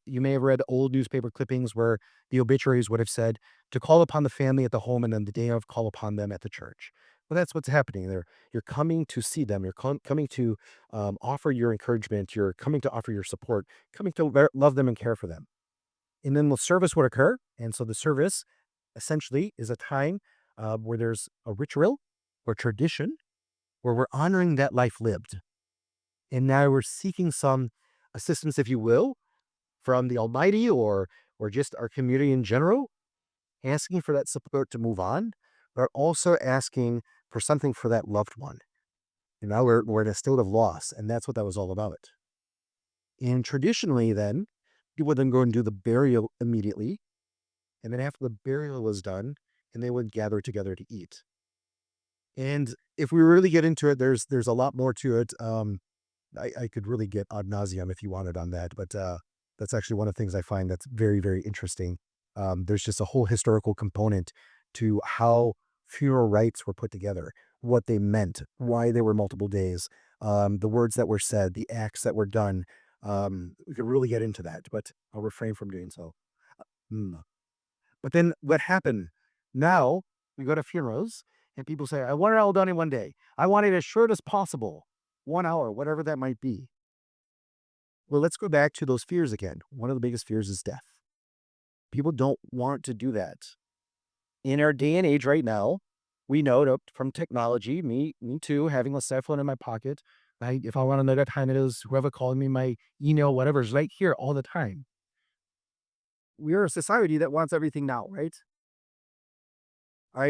B: you may have read old newspaper clippings where the obituaries would have said to call upon the family at the home, and then the day of call upon them at the church. Well, that's what's happening there. You're coming to see them. You're coming to offer your encouragement. You're coming to offer your support, coming to love them and care for them. And then the service would occur. And so the service essentially is a time where there's a ritual or tradition where we're honoring that life lived. And now we're seeking some assistance, if you will, from the Almighty or just our community in general, asking for that support to move on, but also asking for something for that loved one. And now we're in a state of loss, and that's what that was all about. And traditionally then, you would then go and do the burial immediately. And then after the burial was done, and they would gather together to eat. And if we really get into it, there's a lot more to it. I could really get ad nauseum if you wanted on that, but that's actually one of the things I find that's very, very interesting. There's just a whole historical component to how funeral rites were put together. what they meant, why they were multiple days, the words that were said, the acts that were done. We could really get into that, but I'll refrain from doing so. Mm. But then what happened? Now we go to funerals and people say, I want it all done in one day. I want it as short as possible, 1 hour, whatever that might be. Well, let's go back to those fears again. One of the biggest fears is death. People don't want to do that. In our day and age right now, we know that from technology, me too, having a cell phone in my pocket, if I want to know what time it is, whoever called me, my email, whatever is right here all the time. We're a society that wants everything now, right? I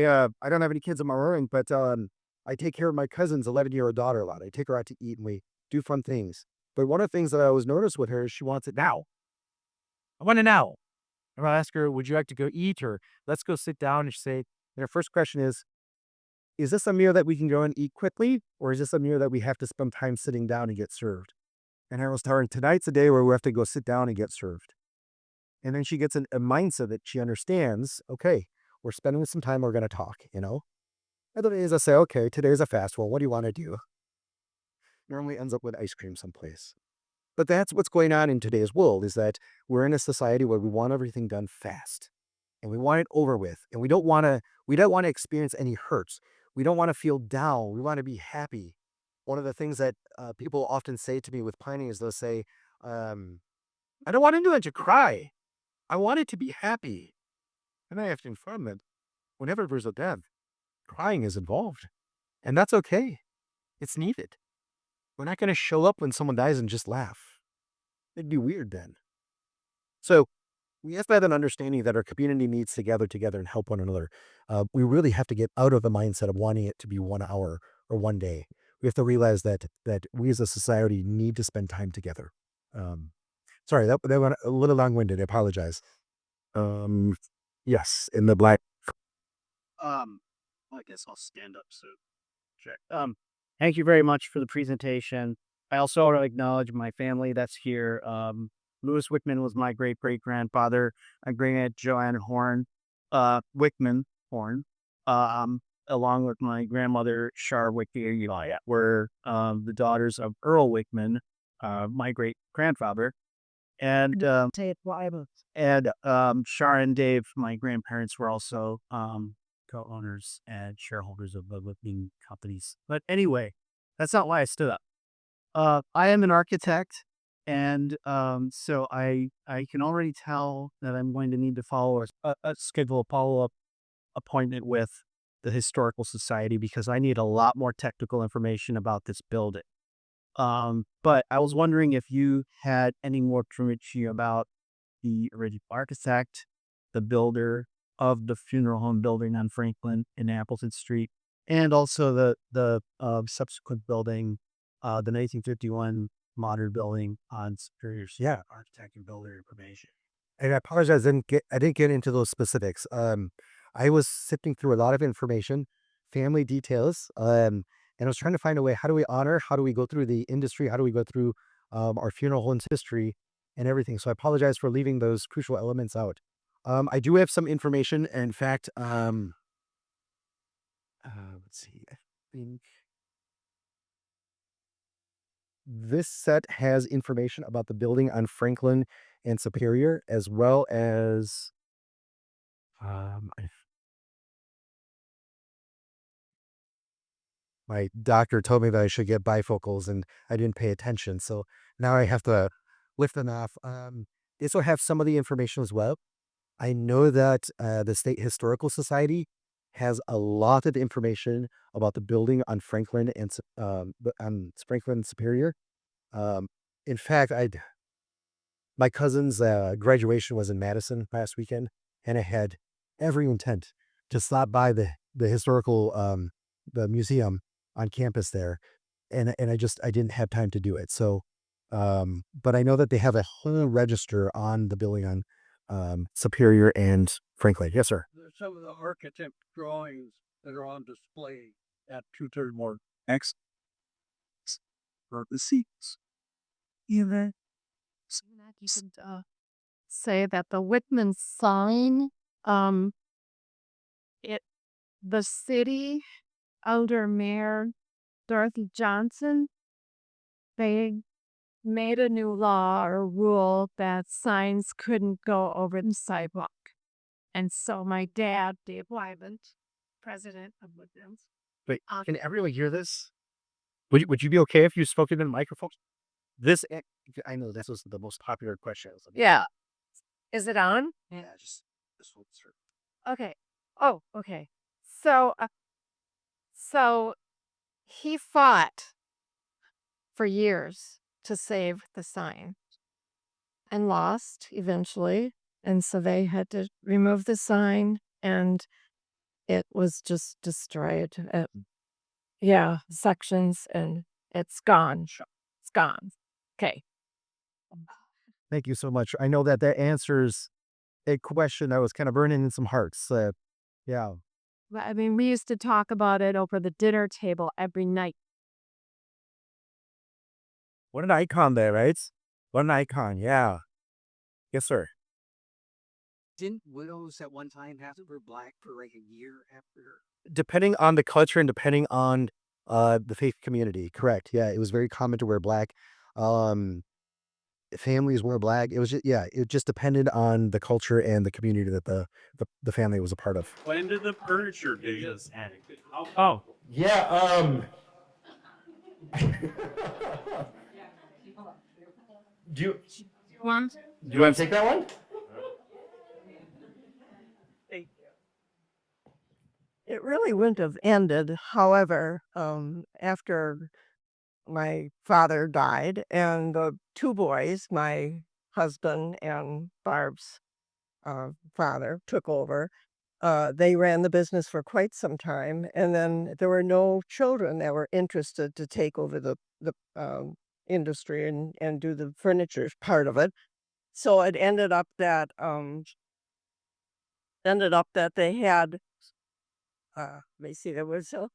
B: don't have any kids of my own, but I take care of my cousin's 11-year-old daughter a lot. I take her out to eat and we do fun things. But one of the things that I always noticed with her is she wants it now. I want it now. And I'll ask her, would you like to go eat or let's go sit down? And she say, and her first question is this a meal that we can go and eat quickly? Or is this a meal that we have to spend time sitting down and get served? And I was telling her, tonight's a day where we have to go sit down and get served. And then she gets a mindset that she understands, okay, we're spending some time, we're going to talk, you know? Other days I say, okay, today's a fast one. What do you want to do? Normally ends up with ice cream someplace. But that's what's going on in today's world is that we're in a society where we want everything done fast and we want it over with. And we don't want to experience any hurts. We don't want to feel down. We want to be happy. One of the things that people often say to me with planning is they'll say, um, I don't want anyone to cry. I want it to be happy. And I have to inform them whenever there's a death, crying is involved. And that's okay. It's needed. We're not going to show up when someone dies and just laugh. It'd be weird then. So we have to have an understanding that our community needs to gather together and help one another. We really have to get out of the mindset of wanting it to be 1 hour or one day. We have to realize that we as a society need to spend time together. Um, sorry, that went a little long-winded. I apologize. Um, yes, in the black.
D: I guess I'll stand up so check. Thank you very much for the presentation. I also want to acknowledge my family that's here. Louis Wichmann was my great great grandfather. My great aunt Joanne Horn, Wichmann Horn, along with my grandmother Shar Wichmann. Were the daughters of Earl Wichmann, my great grandfather, and Shar and Dave, my grandparents, were also co-owners and shareholders of the lifting companies. But anyway, that's not why I stood up. I am an architect, and so I can already tell that I'm going to need to follow schedule a follow-up appointment with the Historical Society because I need a lot more technical information about this building. But I was wondering if you had any more information about the original architect, the builder of the funeral home building on Franklin in Appleton Street, and also the subsequent building, the 1951 modern building on Superior Street.
B: Yeah.
D: Architect and builder information.
B: And I apologize, I didn't get into those specifics. I was sifting through a lot of information, family details, and I was trying to find a way, how do we honor, how do we go through the industry, how do we go through our funeral home's history and everything. So I apologize for leaving those crucial elements out. I do have some information. In fact, let's see, I think this set has information about the building on Franklin and Superior, as well as I my doctor told me that I should get bifocals and I didn't pay attention. So now I have to lift them off. This will have some of the information as well. I know that the State Historical Society has a lot of information about the building on Franklin and on Franklin Superior. Um, in fact, my cousin's graduation was in Madison last weekend, and I had every intent to stop by the historical the museum on campus there, and I didn't have time to do it. So, but I know that they have a whole register on the building on Superior and Franklin. Yes, sir.
D: There's some of the architect drawings that are on display at 2/3 more X for the seats. Even
A: You could say that the Wichmann sign, um, it the city Elder Mayor Dorothy Johnson, they made a new law or rule that signs couldn't go over the sidewalk. And so my dad, Dave Wyman, president of Woodlands.
B: Wait, can everyone hear this? Would you be okay if you spoke into the microphone? I know this was the most popular question.
A: Yeah. Is it on?
B: Yeah, just this one, sir.
A: Okay. Oh, okay. So he fought for years to save the sign and lost eventually. And so they had to remove the sign and it was just destroyed. Yeah, sections and it's gone. It's gone. Okay.
B: Thank you so much. I know that answers a question that was kind of burning in some hearts. Yeah.
A: But I mean, we used to talk about it over the dinner table every night.
B: What an icon there, right? What an icon. Yeah. Yes, sir.
E: Didn't widows at one time have to wear black for like a year after?
B: Depending on the culture and depending on the faith community. Correct. Yeah. It was very common to wear black. Um, Families wore black. It was just, yeah, it just depended on the culture and the community that the family was a part of.
F: When did the furniture business end? Oh,
G: Yeah, do you
A: One.
G: do you want to take that one?
H: It really wouldn't have ended. However, after my father died and the two boys, my husband and Barb's father, took over, they ran the business for quite some time. And then there were no children that were interested to take over the industry and do the furniture part of it. So it ended up that they had let me see, there was a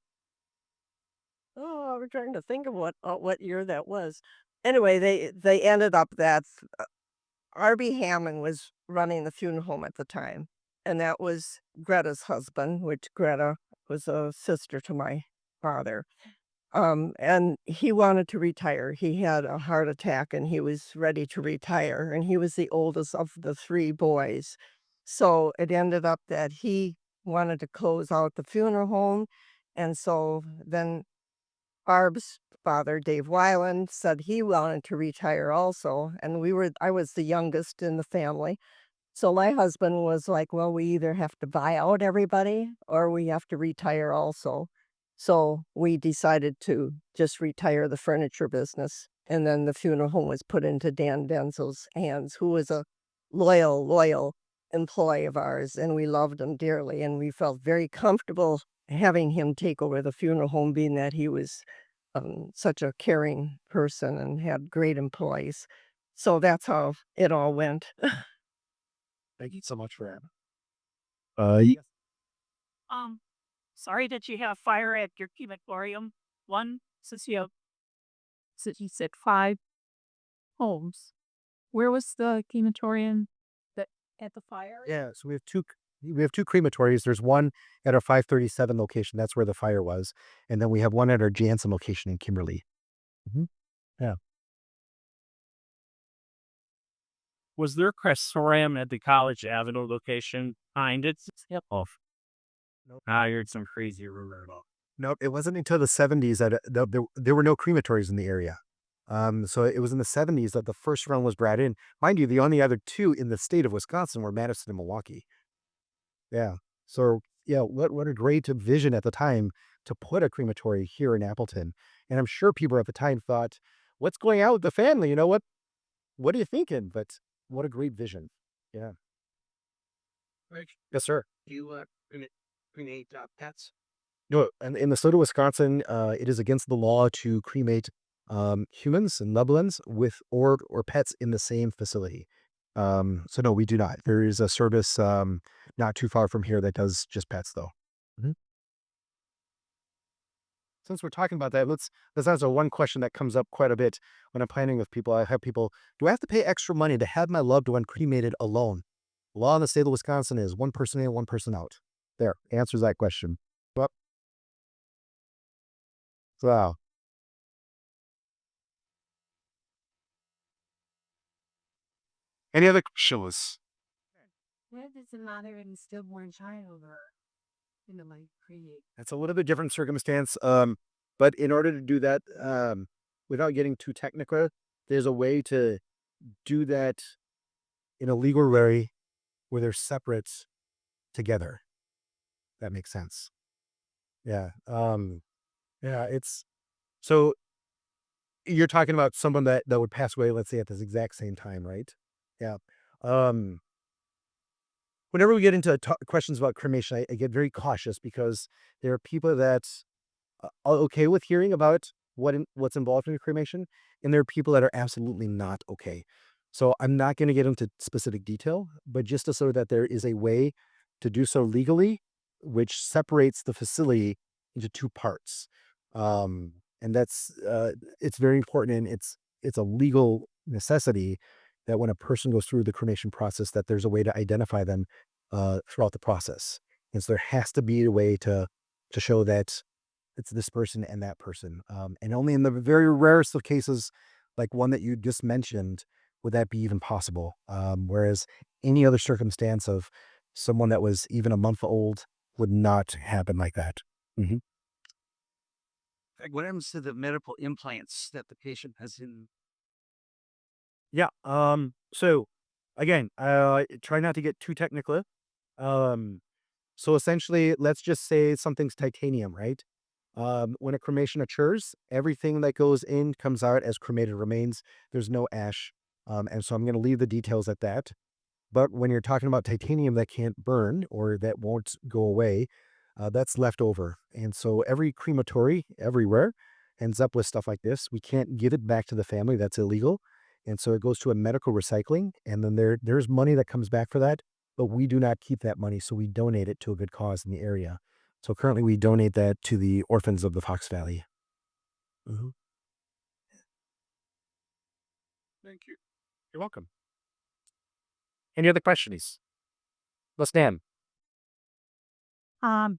H: oh, we're trying to think of what year that was. Anyway, they ended up that R.B. Hammond was running the funeral home at the time, and that was Greta's husband, which Greta was a sister to my father. And he wanted to retire. He had a heart attack and he was ready to retire, and he was the oldest of the three boys. So it ended up that he wanted to close out the funeral home, and so then Barb's father, Dave Weiland, said he wanted to retire also, and I was the youngest in the family. So my husband was like, well, we either have to buy out everybody or we have to retire also. So we decided to just retire the furniture business. And then the funeral home was put into Dan Denzel's hands, who was a loyal employee of ours. And we loved him dearly. And we felt very comfortable having him take over the funeral home, being that he was such a caring person and had great employees. So that's how it all went.
B: Thank you so much for that.
I: Sorry that you have fire at your crematorium. One, since you said 5 homes. Where was the crematorium that at the fire?
B: Yeah, so we have two crematories. There's one at our 537 location. That's where the fire was. And then we have one at our Jansen location in Kimberly. Mhm. Yeah.
F: was there crematorium at the College Avenue location behind it?
I: Yep.
F: Off.
B: Nope.
F: I heard some crazy rumor about.
B: Nope, it wasn't until the 70s that there were no crematories in the area. So it was in the 70s that the first one was brought in. Mind you, the only other two in the state of Wisconsin were Madison and Milwaukee. Yeah. So yeah, what a great vision at the time to put a crematory here in Appleton. And I'm sure people at the time thought, what's going on with the family? You know, what are you thinking? But what a great vision. Yeah.
E: Like,
B: Yes, sir.
E: do you cremate pets?
B: No, and in the state of Wisconsin, it is against the law to cremate humans and loved ones with or pets in the same facility. So no, we do not. There is a service not too far from here that does just pets, though. Mhm. Since we're talking about that, let's answer one question that comes up quite a bit when I'm planning with people. I have people: do I have to pay extra money to have my loved one cremated alone? The law in the state of Wisconsin is one person in, one person out. There answers that question. Well, Wow. Any other questions?
H: Where does the mother and stillborn child create?
B: That's a little bit different circumstance. But in order to do that, without getting too technical, there's a way to do that in a legal way where they're separate together. That makes sense. Yeah. Yeah, it's so you're talking about someone that would pass away, let's say at this exact same time, right? Yeah. Um, Whenever we get into questions about cremation, I get very cautious because there are people that are okay with hearing about what's involved in cremation, and there are people that are absolutely not okay. So I'm not going to get into specific detail, but just to show that there is a way to do so legally, which separates the facility into two parts, and that's it's very important, and it's a legal necessity that when a person goes through the cremation process, that there's a way to identify them throughout the process, and so there has to be a way to show that it's this person and that person. And only in the very rarest of cases, like one that you just mentioned, would that be even possible. Whereas any other circumstance of someone that was even a month old would not happen like that. Hmm.
E: Like, what happens to the medical implants that the patient has in?
B: Yeah. So again, try not to get too technical. Um, so essentially, let's just say something's titanium, right? When a cremation occurs, everything that goes in comes out as cremated remains. There's no ash. And so I'm going to leave the details at that. But when you're talking about titanium that can't burn or that won't go away, that's left over. And so every crematory everywhere ends up with stuff like this. We can't give it back to the family. That's illegal. And so it goes to a medical recycling. And then there's money that comes back for that. But we do not keep that money. So we donate it to a good cause in the area. So currently we donate that to the orphans of the Fox Valley. Mhm.
F: Thank you.
B: You're welcome. Any other questions? Let's stand.
I: Um,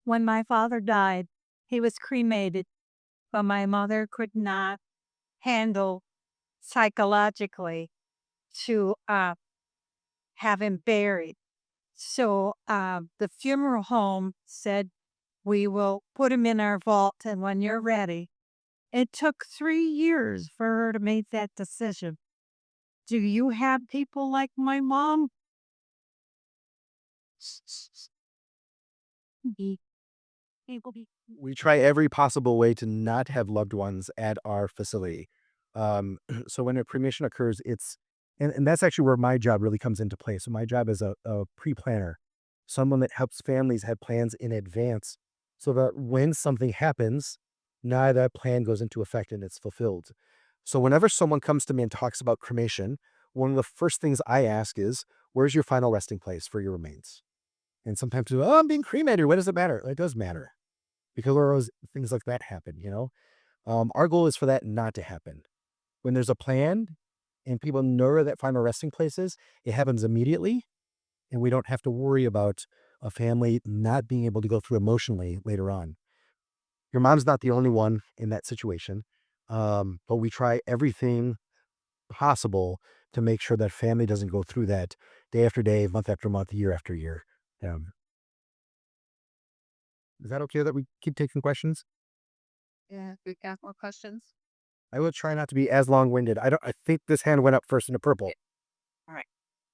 I: when my father died, he was cremated, but my mother could not handle psychologically to have him buried. So the funeral home said, we will put him in our vault, and when you're ready. It took 3 years for her to make that decision. Do you have people like my mom? Be able to.
B: We try every possible way to not have loved ones at our facility. So when a cremation occurs, and that's actually where my job really comes into play. So my job is a pre-planner, someone that helps families have plans in advance so that when something happens, now that plan goes into effect and it's fulfilled. So whenever someone comes to me and talks about cremation, one of the first things I ask is, where's your final resting place for your remains? And sometimes, oh, I'm being cremated. What does it matter? It does matter because there are always things like that happen. Our goal is for that not to happen. When there's a plan and people know where that final resting place is, it happens immediately, and we don't have to worry about a family not being able to go through emotionally later on. Your mom's not the only one in that situation, but we try everything possible to make sure that family doesn't go through that day after day, month after month, year after year. Um, is that okay that we keep taking questions?
I: Yeah, we got more questions.
B: I will try not to be as long-winded. I think this hand went up first in the purple.
C: All right.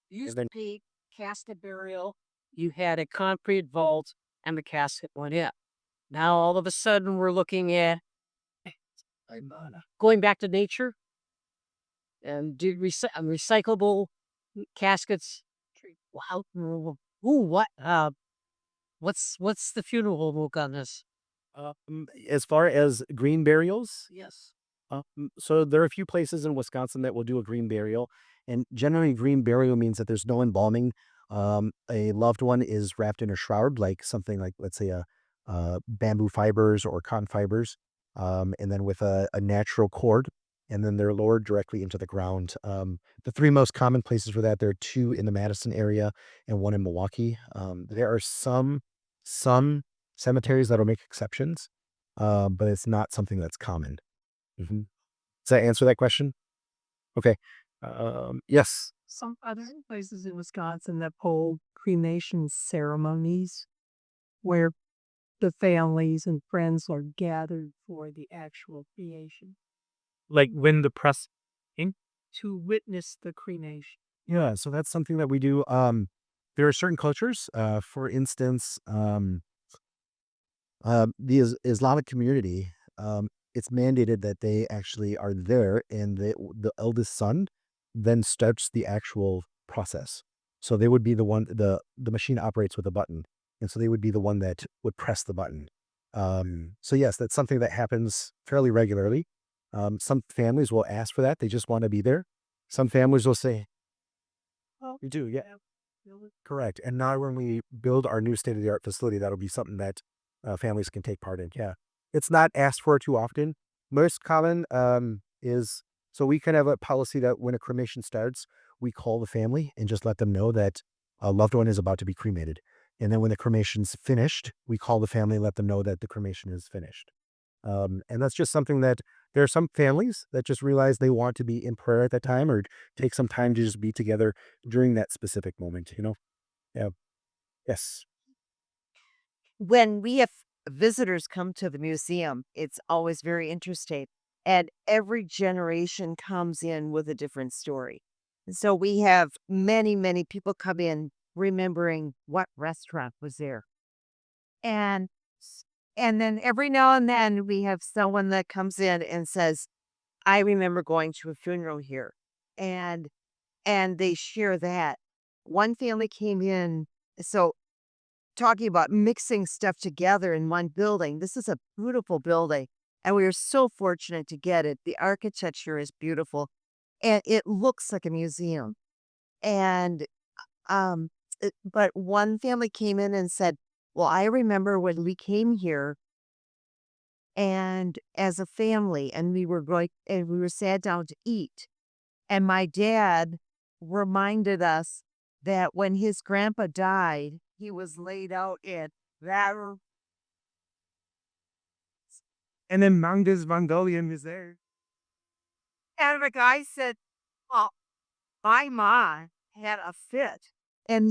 C: Used
B: then-
C: to be casket burial. You had a concrete vault and the casket went in. Now all of a sudden we're looking at going back to nature and do recyclable caskets. Wow. Ooh, what? What's the funeral look on this?
B: As far as green burials,
C: Yes.
B: so there are a few places in Wisconsin that will do a green burial, and generally green burial means that there's no embalming. A loved one is wrapped in a shroud, like something like, let's say, bamboo fibers or cotton fibers, and then with a natural cord, and then they're lowered directly into the ground. The three most common places for that, there are two in the Madison area and one in Milwaukee. There are some cemeteries that'll make exceptions. but it's not something that's common. Does that answer that question? Okay. Yes.
H: Some other places in Wisconsin that hold cremation ceremonies where the families and friends are gathered for the actual creation
F: Like when the press ink?
H: to witness the cremation.
B: Yeah, so that's something that we do. There are certain cultures, for instance, the Islamic community, it's mandated that they actually are there, and the eldest son then starts the actual process. So they would be the one. The machine operates with a button, and so they would be the one that would press the button. So yes, that's something that happens fairly regularly. Some families will ask for that; they just want to be there. Some families will say, "You do, yeah." Correct. And now when we build our new state-of-the-art facility, that'll be something that families can take part in. Yeah. It's not asked for too often. Most common is, so we can have a policy that when a cremation starts, we call the family and just let them know that a loved one is about to be cremated. And then when the cremation's finished, we call the family and let them know that the cremation is finished. And that's just something that there are some families that just realize they want to be in prayer at that time, or take some time to just be together during that specific moment, you know? Yeah. Yes.
J: When we have visitors come to the museum, it's always very interesting. And every generation comes in with a different story. So we have many, many people come in remembering what restaurant was there. And and then every now and then we have someone that comes in and says, I remember going to a funeral here. And they share that. One family came in, so talking about mixing stuff together in one building. This is a beautiful building, and we are so fortunate to get it. The architecture is beautiful, and it looks like a museum. And but one family came in and said, "Well, I remember when we came here, and as a family, and we were sat down to eat, and my dad reminded us that when his grandpa died, he was laid out in that room."
B: And then Mangas Mongolian is there.
J: And the guy said, well, my mom had a fit. And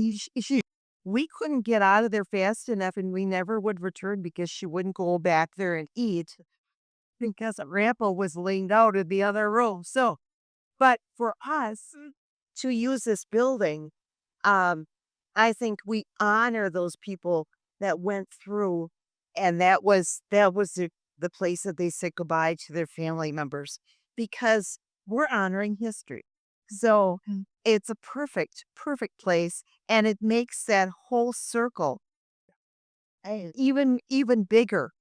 J: we couldn't get out of there fast enough, and we never would return because she wouldn't go back there and eat because grandpa was laid out in the other room. So, but for us to use this building, um, I think we honor those people that went through, and that was the place that they said goodbye to their family members, because we're honoring history. So it's a perfect, perfect place, and it makes that whole circle even bigger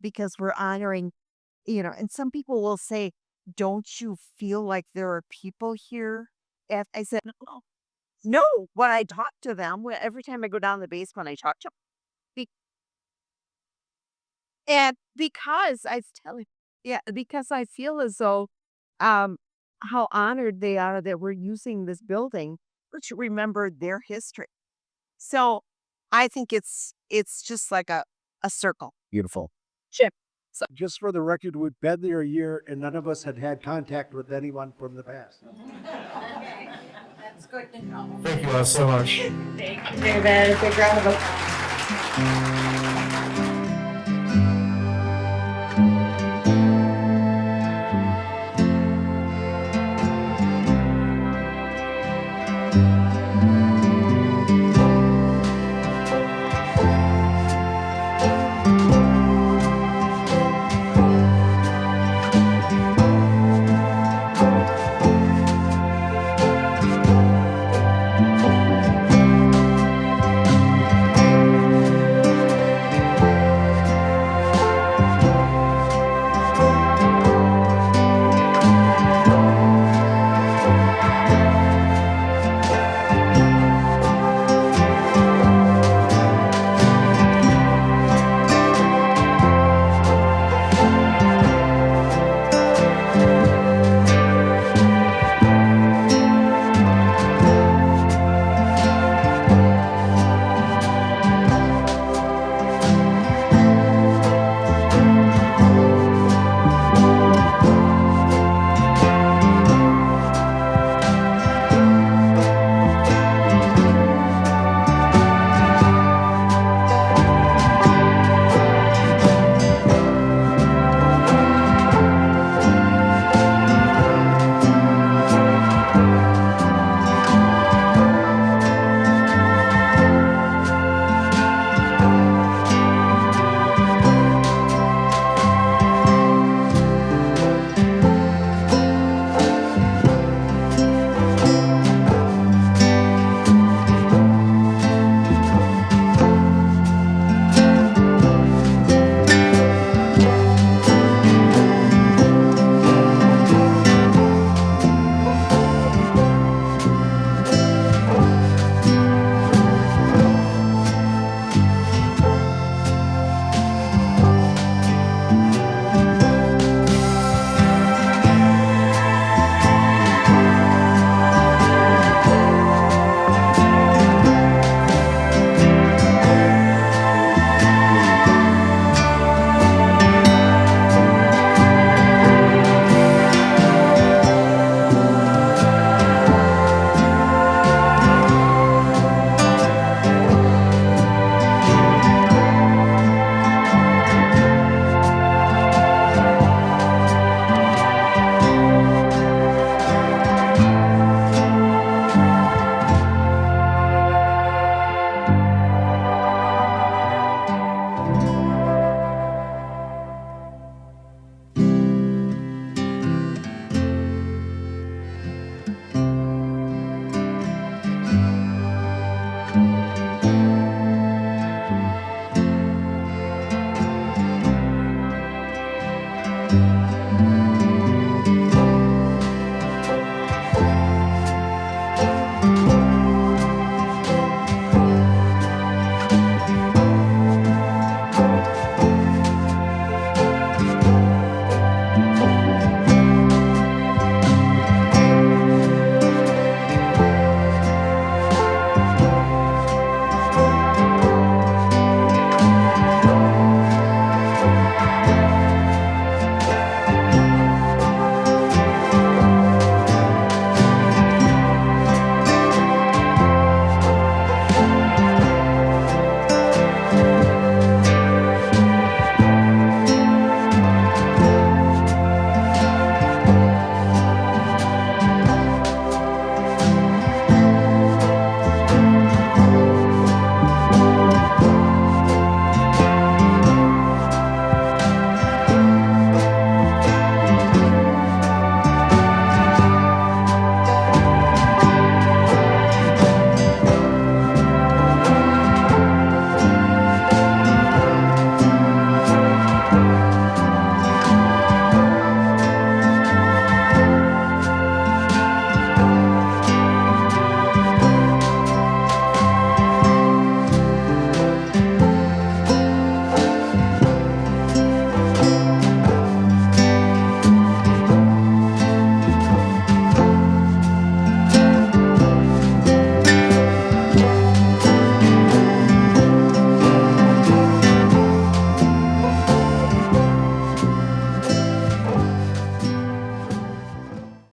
J: because we're honoring, and some people will say, don't you feel like there are people here? And I said, no, no. When I talk to them, every time I go down the basement, I talk to them. And because I was telling, yeah, because I feel as though, um, how honored they are that we're using this building to remember their history. So I think it's just like a circle.
B: Beautiful.
J: Chip.
D: Just for the record, we've been there a year and none of us had had contact with anyone from the past.
J: That's good to know.
G: Thank you all so much.
J: Thank you, David. Big round of applause.